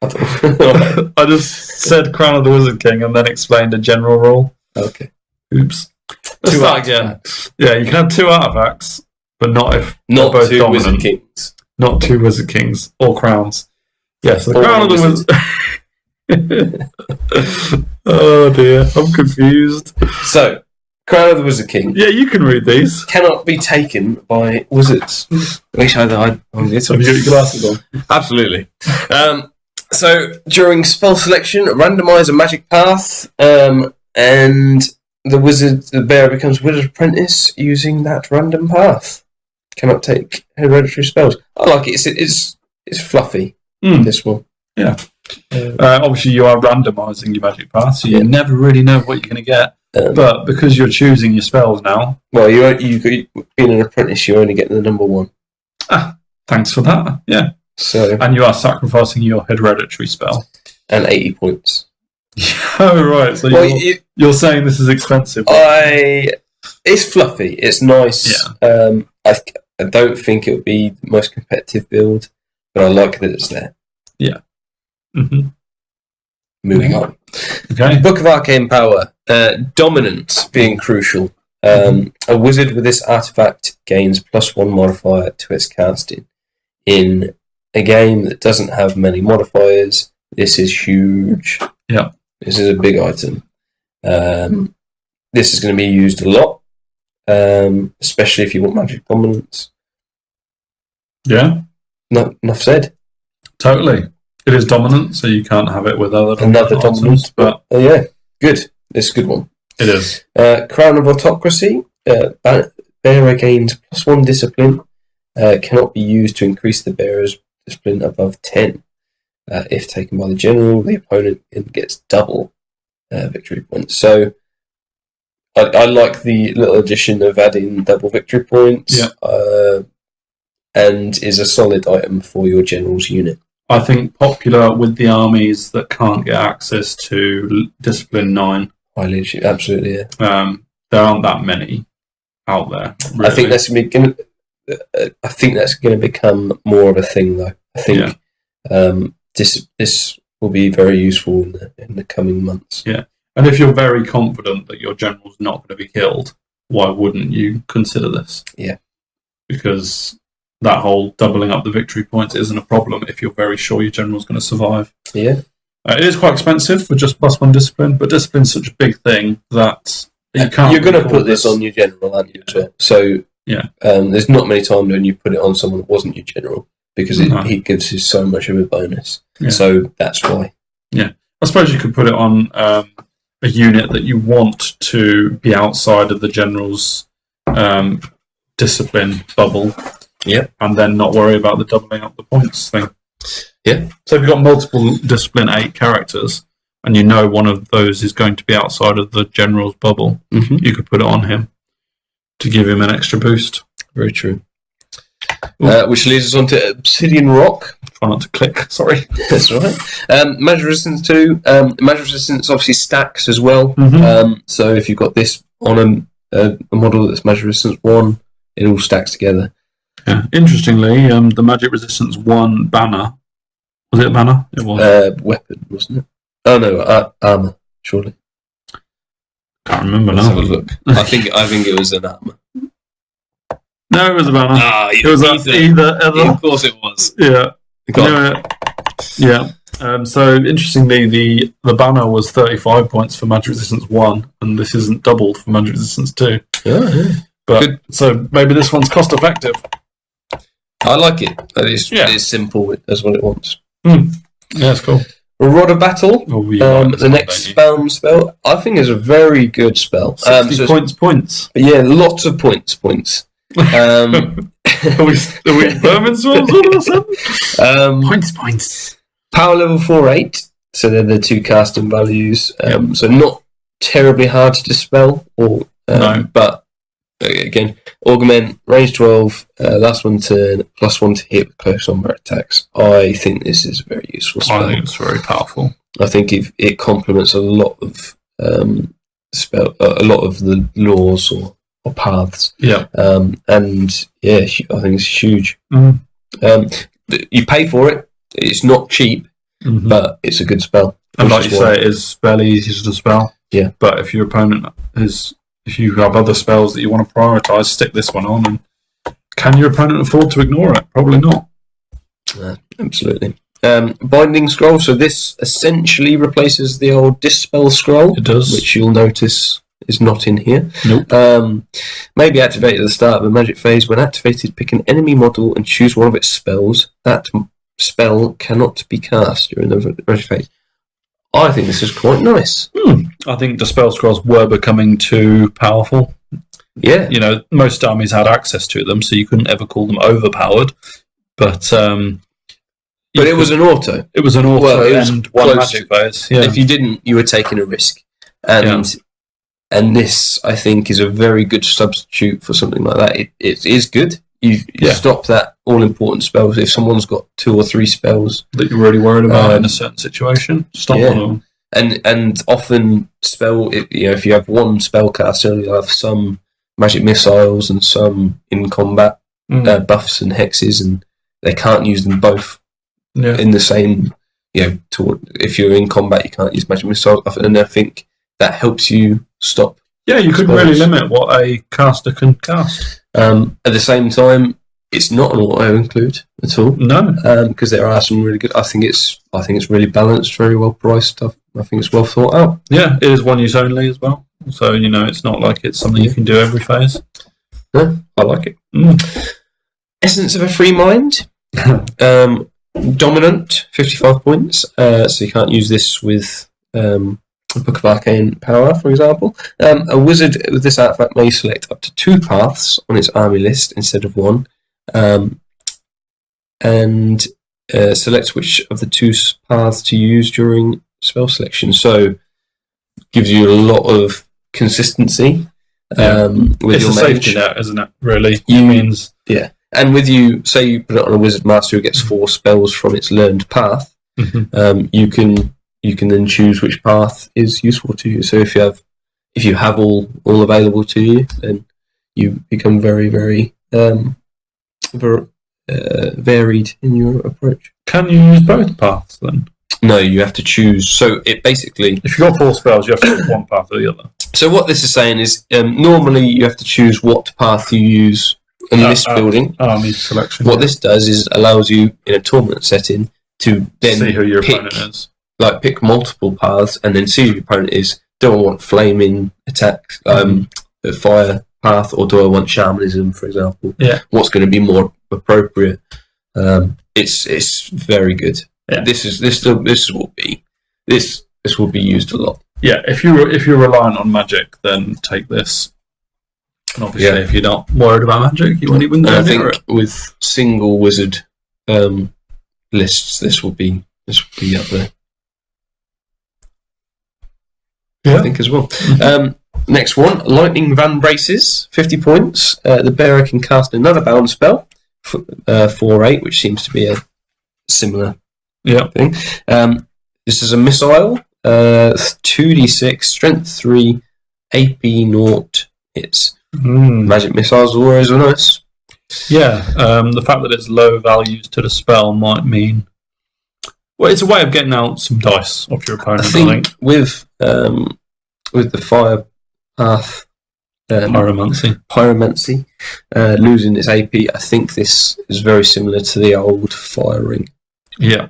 I just said Crown of the Wizard King and then explained a general rule. Okay. Oops. Let's start again. Yeah, you can have 2 artifacts, but not if not both 2 dominant. Wizard Kings. Not 2 Wizard Kings or crowns. Yes, the Crown of the Wizard. Oh dear, I'm confused. So, Crown of the Wizard King. Yeah, you can read these. Cannot be taken by wizards. Wish I had. Have you got your glasses on? Absolutely. So during spell selection, randomise a magic path, and the bearer becomes Wizard Apprentice using that random path. Cannot take hereditary spells. I like it. It's fluffy. This one. Yeah. Obviously, you are randomising your magic path, so you never really know what you're going to get. But because you're choosing your spells now, well, you being an apprentice, you're only getting the number 1. Thanks for that. Yeah. So, and you are sacrificing your hereditary spell and 80 points. Oh right, so you're saying this is expensive. It's fluffy. It's nice. Yeah. I don't think it would be the most competitive build, but I like that it's there. Yeah. Mm-hmm. Moving on. Okay. Book of Arcane Power. Dominance being crucial. A wizard with this artifact gains +1 modifier to its casting. In a game that doesn't have many modifiers, this is huge. Yeah. This is a big item. This is going to be used a lot, especially if you want magic dominance. Yeah. No, enough said. Totally. It is dominant, so you can't have it with another dominance. But yeah, good. It's a good one. It is. Crown of Autocracy. Bearer gains +1 discipline. Cannot be used to increase the bearer's discipline above 10. If taken by the general, the opponent gets double victory points. So I like the little addition of adding double victory points, and is a solid item for your general's unit. I think popular with the armies that can't get access to Discipline 9. Absolutely, yeah. There aren't that many out there. Really. I think that's going to become more of a thing, though. I think this will be very useful in the coming months. Yeah, and if you're very confident that your general's not going to be killed, why wouldn't you consider this? Yeah, because that whole doubling up the victory points isn't a problem if you're very sure your general's going to survive. Yeah. It is quite expensive for just +1 discipline, but discipline's such a big thing that you can't. You're going to put this on your general, aren't you, as well? So there's not many times when you put it on someone that wasn't your general, because it gives you so much of a bonus. Yeah. So that's why. Yeah. I suppose you could put it on a unit that you want to be outside of the general's discipline bubble. Yeah, and then not worry about the doubling up the points thing. Yeah. So if you've got multiple Discipline 8 characters, and you know one of those is going to be outside of the general's bubble, you could put it on him to give him an extra boost. Very true. Which leads us on to Obsidian Rock. Try not to click, sorry. That's all right. Magic Resistance 2. Magic Resistance obviously stacks as well. So if you've got this on a model that's Magic Resistance 1, it all stacks together. Yeah. Interestingly, the Magic Resistance 1 banner, was it a banner? It was. Weapon, wasn't it? Oh no, armour, surely. Can't remember Let's now. have a look. I think it was an armour. No, it was a banner. It was either. Yeah, of course it was. Yeah. Yeah. So interestingly, the banner was 35 points for Magic Resistance 1, and this isn't doubled for Magic Resistance 2. Yeah. But so maybe this one's cost effective. I like it. It's simple. It does what it wants. Yeah, it's cool. Rod of Battle. The next spell, I think, is a very good spell. 60 points. But yeah, lots of points. Are we vermin swarms all of a sudden? Points. Power level 4/8. So they're the 2 casting values. So not terribly hard to dispel, no. But again, augment, range 12, last one turn, +1 to hit with close combat attacks. I think this is a very useful spell. I think it's very powerful. I think it complements a lot of a lot of the laws or paths. Yeah. And yeah, I think it's huge. You pay for it. It's not cheap, but it's a good spell. And like you say, it is fairly easy to spell. Yeah. But if your opponent if you have other spells that you want to prioritise, stick this one on. And can your opponent afford to ignore it? Probably not. Absolutely. Binding Scroll. So this essentially replaces the old Dispel Scroll. It does. Which you'll notice is not in here. Nope. May be activated at the start of a magic phase. When activated, pick an enemy model and choose one of its spells. That spell cannot be cast during the magic phase. I think this is quite nice. I think the spell scrolls were becoming too powerful. Yeah. You know, most armies had access to them, so you couldn't ever call them overpowered. But it was an auto. It was an auto and one magic phase. Yeah. If you didn't, you were taking a risk. And this, I think, is a very good substitute for something like that. It is good. You stop that all-important spell. If someone's got 2 or 3 spells that you're really worried about in a certain situation, stop one of them. And often if you have one spellcaster, you'll have some magic missiles and some in combat buffs and hexes, and they can't use them both in the same. If you're in combat, you can't use magic missiles, and I think that helps you stop. Yeah, you couldn't really limit what a caster can cast. At the same time, it's not an auto include at all. No, because there are some really good. I think it's really balanced, very well priced stuff. I think it's well thought out. Yeah, it is one use only as well. So it's not like it's something you can do every phase. No, I like it. Essence of a Free Mind. Dominant, 55 points. So you can't use this with Book of Arcane Power, for example. A wizard with this artifact may select up to 2 paths on its army list instead of 1, and select which of the 2 paths to use during spell selection. So gives you a lot of consistency. With it's your a mage. safety net, isn't it? Really, and with say you put it on a wizard master who gets 4 spells from its learned path, you can then choose which path is useful to you. So if you have all available to you, then you become very, very varied in your approach. Can you use both paths then? No, you have to choose. So it basically, if you've got 4 spells, you have to choose one path or the other. So what this is saying is, normally you have to choose what path you use in this building. Army selection. What this does is allows you in a tournament setting to then see who your opponent is. Like pick multiple paths and then see who your opponent is. Do I want flaming attacks, fire path, or do I want shamanism, for example? Yeah. What's going to be more appropriate? It's very good. Yeah. This will be used a lot. Yeah, if you're reliant on magic, then take this. And obviously, if you're not worried about magic, you won't even go near it. With single wizard lists, this will be up there. Yeah. I think as well. Next one, Lightning Van Braces, 50 points. The bearer can cast another bound spell for 4/8, which seems to be a similar thing. This is a missile. 2d6, strength 3, AP 0 hits. Magic missiles always are nice. Yeah, the fact that it's low values to the spell might mean. Well, it's a way of getting out some dice off your opponent. I think with the fire path, pyromancy, losing its AP. I think this is very similar to the old fire ring. Yeah.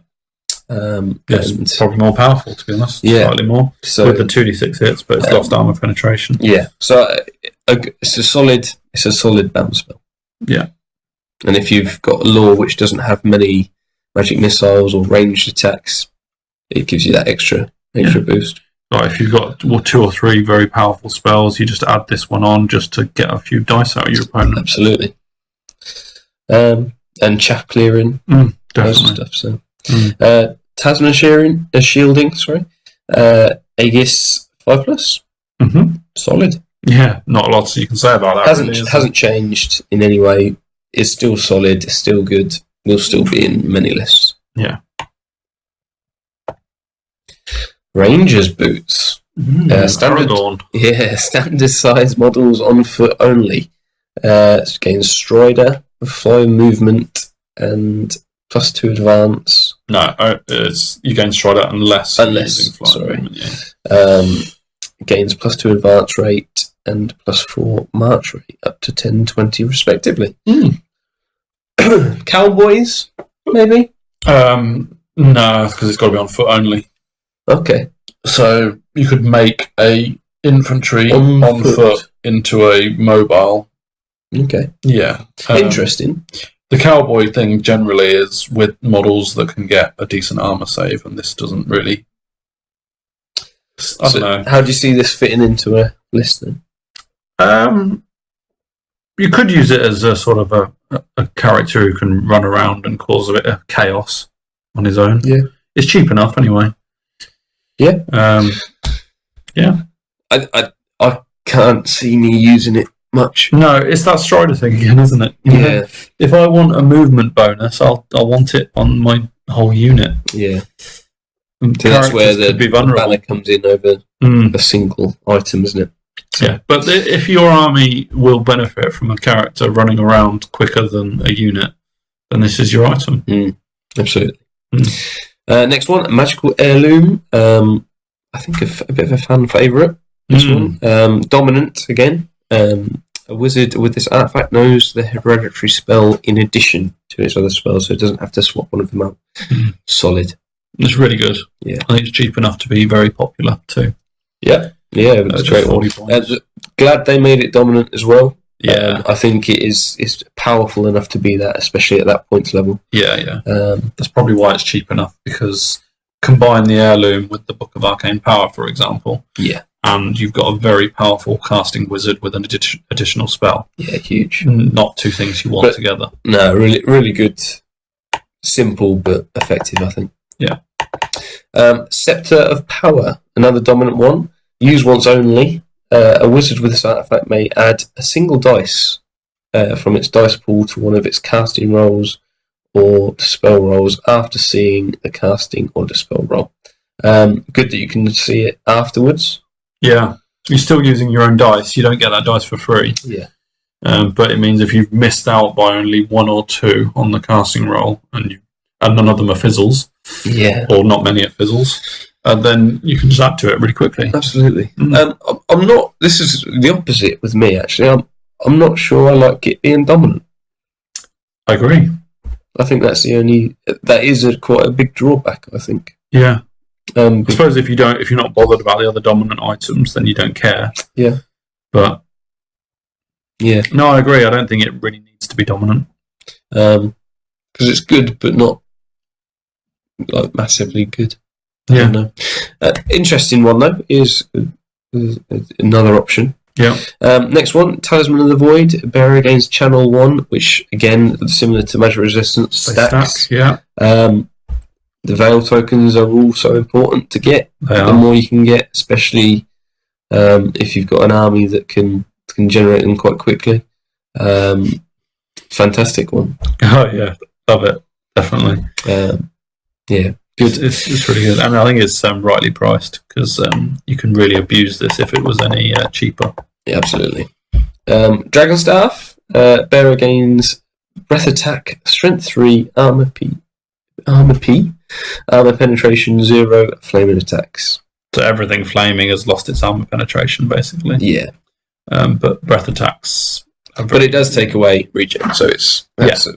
It's probably more powerful, to be honest. Yeah, slightly more. So with the 2d6 hits, but it's lost armor penetration. Yeah, so it's a solid bound spell. Yeah, and if you've got a lore which doesn't have many magic missiles or ranged attacks, it gives you that extra boost. Right, if you've got 2 or 3 very powerful spells, you just add this one on just to get a few dice out of your opponent. Absolutely. And chaff clearing, definitely. Stuff. So. Tasman shielding, Aegis 5+. Solid. Yeah, not a lot you can say about that. Hasn't changed in any way. It's still solid. It's still good. Will still be in many lists. Yeah. Rangers boots. Standard size models on foot only. Gains Strider, flow movement, and +2 advance. No, you gain Strider unless you're using flying movement. Yeah. Gains +2 advance rate and +4 march rate, up to 10, 20 respectively. Cowboys, maybe? No, because it's got to be on foot only. Okay. So you could make a infantry on foot into a mobile. Okay. Yeah. Interesting. The cowboy thing generally is with models that can get a decent armor save, and this doesn't really. I don't know. How do you see this fitting into a list then? You could use it as a sort of a character who can run around and cause a bit of chaos on his own. Yeah. It's cheap enough anyway. Yeah. Yeah. I can't see me using it much. No, it's that Strider thing again, isn't it? Yeah. If I want a movement bonus, I'll want it on my whole unit. Yeah. So that's where the banner comes in over a single item, isn't it? So. Yeah, but if your army will benefit from a character running around quicker than a unit, then this is your item. Absolutely. Next one, Magical Heirloom. I think a bit of a fan favourite. This one. Dominant again. A wizard with this artifact knows the hereditary spell in addition to its other spells, so it doesn't have to swap one of them out. Solid. It's really good. Yeah, I think it's cheap enough to be very popular too. Yeah, it's great. 40 points. Glad they made it dominant as well. Yeah, I think it's powerful enough to be that, especially at that points level. Yeah. That's probably why it's cheap enough, because combine the heirloom with the Book of Arcane Power, for example. Yeah. And you've got a very powerful casting wizard with an additional spell. Yeah, huge. Not two things you want together. No, really, really good. Simple but effective, I think. Yeah. Scepter of Power, another dominant one. Use once only. A wizard with this artifact may add a single dice from its dice pool to one of its casting rolls or dispel rolls after seeing the casting or dispel roll. Good that you can see it afterwards. Yeah. You're still using your own dice. You don't get that dice for free. Yeah. But it means if you've missed out by only one or two on the casting roll and none of them are fizzles, or not many are fizzles, then you can just add to it really quickly. Absolutely. I'm not. This is the opposite with me. Actually, I'm not sure I like it being dominant. I agree. I think that's the only. That is quite a big drawback, I think. Yeah. I suppose if you're not bothered about the other dominant items, then you don't care. Yeah. But yeah, no, I agree. I don't think it really needs to be dominant. Because it's good, but not like massively good. Yeah. I don't know. Interesting one though is another option. Yeah. Next one, Talisman of the Void, bearer against Channel 1, which again similar to Magic Resistance stacks. Yeah. The Veil tokens are also important to get. The more you can get, especially if you've got an army that can generate them quite quickly. Fantastic one. Oh yeah, love it. Definitely. Yeah, good. It's really good, and I think it's rightly priced, because you can really abuse this if it was any cheaper. Yeah, absolutely. Dragonstaff, bearer gains breath attack, strength 3, armor P, armor penetration 0, flaming attacks. So everything flaming has lost its armor penetration, basically. Yeah. But breath attacks. But it does take away regen, so that's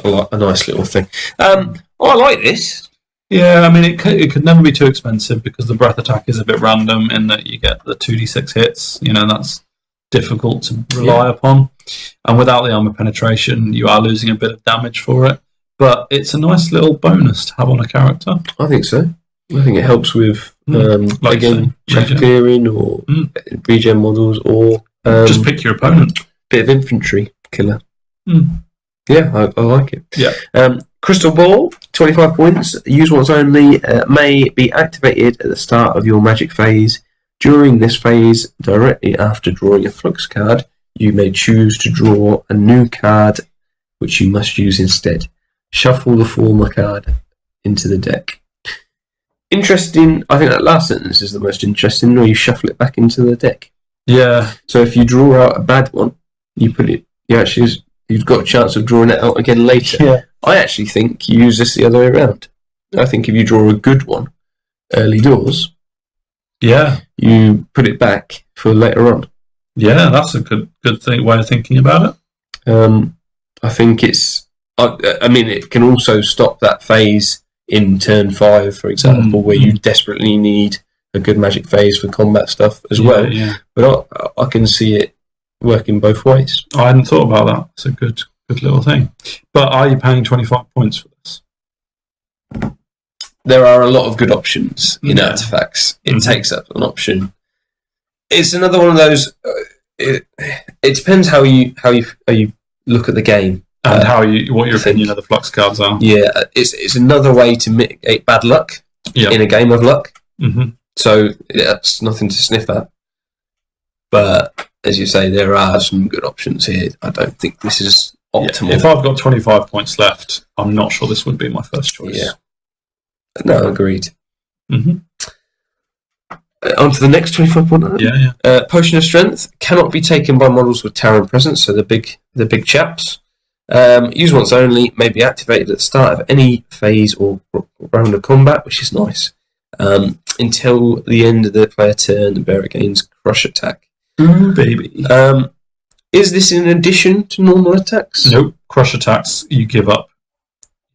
a nice little thing. I like this. Yeah, I mean, it could never be too expensive, because the breath attack is a bit random in that you get the 2d6 hits. That's difficult to rely upon. And without the armor penetration, you are losing a bit of damage for it. But it's a nice little bonus to have on a character. I think so. I think it helps with, check clearing or regen models, or just pick your opponent. Bit of infantry killer. Yeah, I like it. Yeah. Crystal Ball, 25 points. Use once only. May be activated at the start of your magic phase. During this phase, directly after drawing a flux card, you may choose to draw a new card, which you must use instead. Shuffle the former card into the deck. Interesting. I think that last sentence is the most interesting, where you shuffle it back into the deck. Yeah. So if you draw out a bad one, you put it. You've got a chance of drawing it out again later. Yeah. I actually think you use this the other way around. I think if you draw a good one early doors, you put it back for later on. Yeah, that's a good way of thinking about it. I think it's. I mean, it can also stop that phase in turn 5, for example, where you desperately need a good magic phase for combat stuff as well. Yeah. But I can see it working both ways. I hadn't thought about that. It's a good little thing. But are you paying 25 points for this? There are a lot of good options in artifacts. It takes up an option. It's another one of those. It depends how you look at the game and what your opinion of the flux cards are. Yeah, it's another way to mitigate bad luck in a game of luck. Mm-hmm. So that's nothing to sniff at. But as you say, there are some good options here. I don't think this is optimal. Yeah. If I've got 25 points left, I'm not sure this would be my first choice. Yeah. No, agreed. Mm-hmm. On to the next 25 point. Yeah. Potion of Strength cannot be taken by models with Terran presence, so the big chaps. Use once only, may be activated at the start of any phase or round of combat, which is nice. Until the end of the player turn, the bearer gains Crush Attack. Ooh, baby. Is this in addition to normal attacks? Nope. Crush attacks, you give up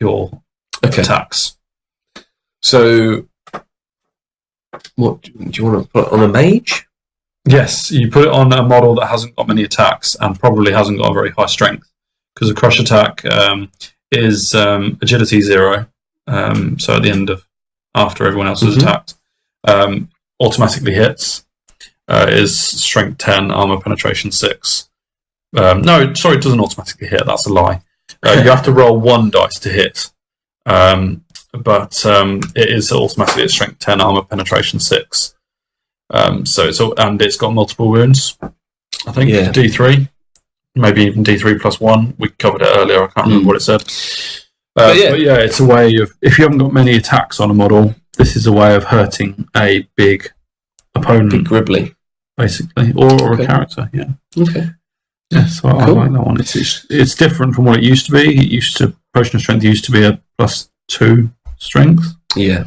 your attacks. So, what do you want to put it on a mage? Yes, you put it on a model that hasn't got many attacks and probably hasn't got a very high strength, because a crush attack is agility 0. So at the end after everyone else is attacked, automatically hits. Is strength 10, armor penetration 6. No, sorry, it doesn't automatically hit. That's a lie. You have to roll 1 dice to hit. But it is automatically at strength 10, armor penetration 6. So it's got multiple wounds. I think D3, maybe even D3 plus 1. We covered it earlier. I can't remember what it said. But it's a way of, if you haven't got many attacks on a model, this is a way of hurting a big opponent, big gribbly, basically, or a character. Yeah. Okay. Yeah, so I like that one. It's different from what it used to be. Potion of Strength used to be a +2 strength. Yeah.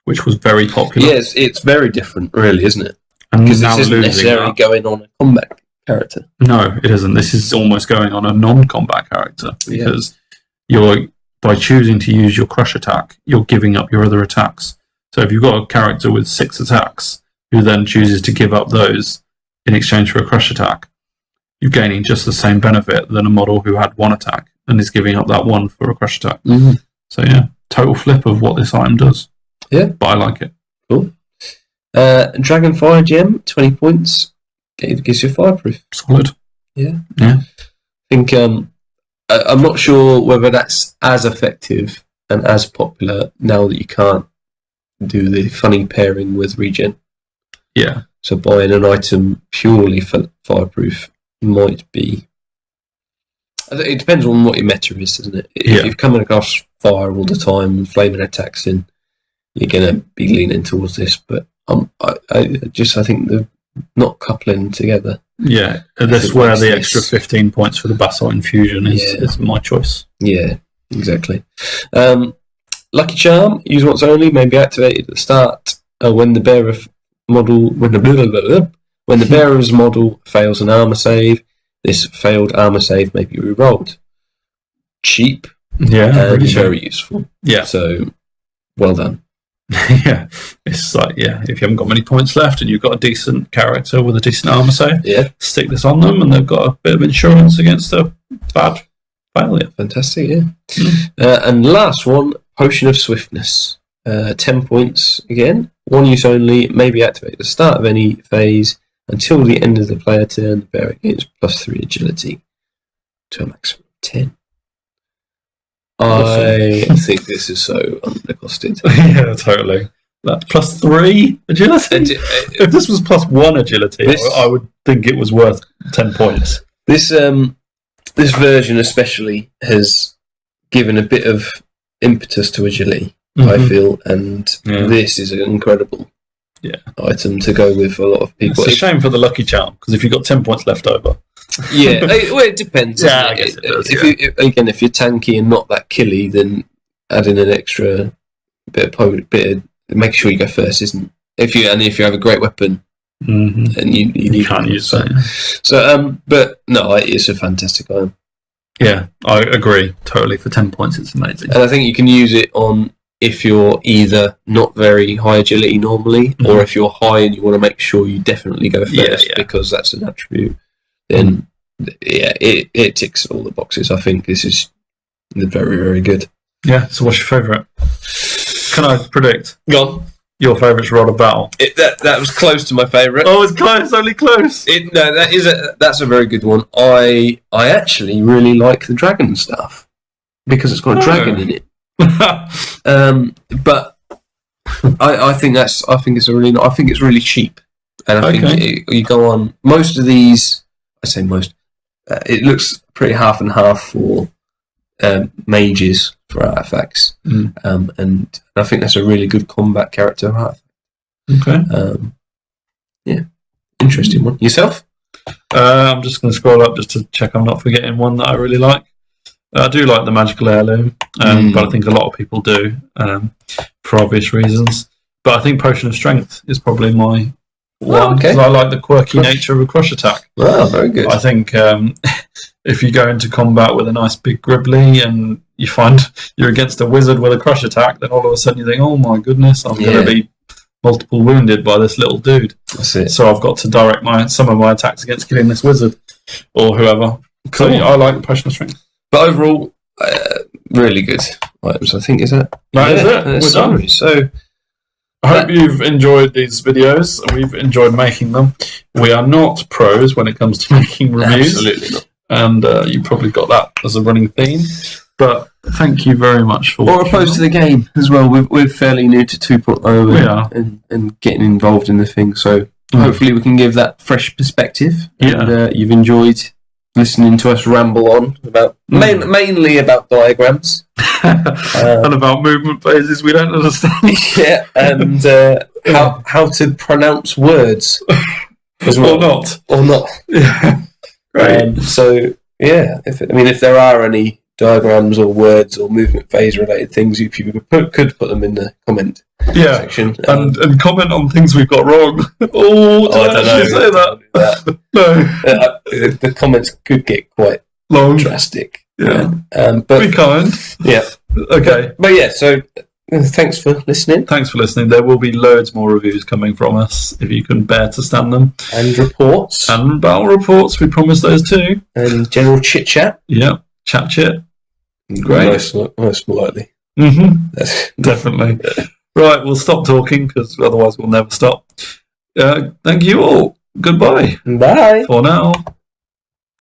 Which was very popular. Yes, it's very different, really, isn't it? And because this isn't necessarily going on a combat character. No, it isn't. This is almost going on a non-combat character, because by choosing to use your crush attack, you're giving up your other attacks. So if you've got a character with 6 attacks who then chooses to give up those in exchange for a crush attack, you're gaining just the same benefit than a model who had 1 attack and is giving up that 1 for a crush attack. Mm-hmm. So total flip of what this item does. Yeah. But I like it. Cool. Dragonfire Gem, 20 points. Gives you fireproof. Solid. Yeah. Yeah. I think I'm not sure whether that's as effective and as popular now that you can't do the funny pairing with regen. Yeah. So buying an item purely for fireproof might be. It depends on what your meta is, doesn't it? If you're coming across fire all the time, flaming attacks in, you're going to be leaning towards this. But I think they're not coupling together. Yeah, that's where the extra 15 points for the Basalt Infusion is my choice. Yeah, exactly. Lucky Charm, use once only, may be activated at the start when the bearer's model fails an armor save. This failed armor save may be re-rolled. Cheap, and very useful. Yeah. So, well done. Yeah, it's like if you haven't got many points left and you've got a decent character with a decent armor save, stick this on them, and they've got a bit of insurance against a bad failure. Fantastic, and last one, Potion of Swiftness, 10 points again. 1 use only, may be activated at the start of any phase until the end of the player turn. The bearer gains +3 agility to a maximum of 10. I think this is so undercosted. Yeah, totally. That +3 agility? If this was +1 agility, I would think it was worth 10 points. This version especially has given a bit of impetus to agility, I feel, and this is an incredible item to go with for a lot of people. It's a shame for the Lucky Charm, because if you've got 10 points left over. Yeah, well, it depends. I guess it does, if you're tanky and not that killy, then adding an extra make sure you go first, isn't it? If you have a great weapon, and you can't use that. So, but no, it's a fantastic item. Yeah, I agree totally. For 10 points, it's amazing. And I think you can use it on if you're either not very high agility normally, or if you're high and you want to make sure you definitely go first because that's an attribute. Then it ticks all the boxes. I think this is very, very good. Yeah. So, what's your favourite? Can I predict? Go on. Your favourite's Rod of Battle. That was close to my favourite. Oh, it's close. Only close. That's a very good one. I actually really like the dragon stuff because it's got a dragon in it. But I think it's really cheap, and I think you go on most of these. I say most. It looks pretty half and half for mages for artifacts, and I think that's a really good combat character artifact. Okay. Interesting one. Yourself? I'm just going to scroll up just to check I'm not forgetting one that I really like. I do like the magical heirloom, but I think a lot of people do for obvious reasons. But I think Potion of Strength is probably my one because I like the quirky nature of a crush attack. Oh, very good. I think if you go into combat with a nice big Gribbly and you find you're against a wizard with a crush attack, then all of a sudden you think, oh my goodness, I'm going to be multiple wounded by this little dude. That's it. So I've got to direct some of my attacks against killing this wizard or whoever. Cool. So I like the Potion of Strength. But overall, really good items, I think, is it? That is it. We're done. So I hope you've enjoyed these videos. We've enjoyed making them. We are not pros when it comes to making reviews. Absolutely not. And you probably got that as a running theme. But thank you very much for watching. Or opposed to the game as well. We're fairly new to 2.0 and getting involved in the thing. So hopefully we can give that fresh perspective. And you've enjoyed listening to us ramble on about mainly about diagrams and about movement phases we don't understand. And how to pronounce words as well. Or not. Yeah, great. So if there are any diagrams or words or movement phase related things, if you could put them in the comment section and comment on things we've got wrong. I don't know. Say that. No, the comments could get quite long, drastic. But be kind. Yeah. Okay. But so thanks for listening. There will be loads more reviews coming from us if you can bear to stand them. And reports. And battle reports. We promise those too. And general chit chat. Yeah. Chat. Great. Most likely. Definitely. Right, we'll stop talking because otherwise we'll never stop. Thank you all. Goodbye. Bye. For now.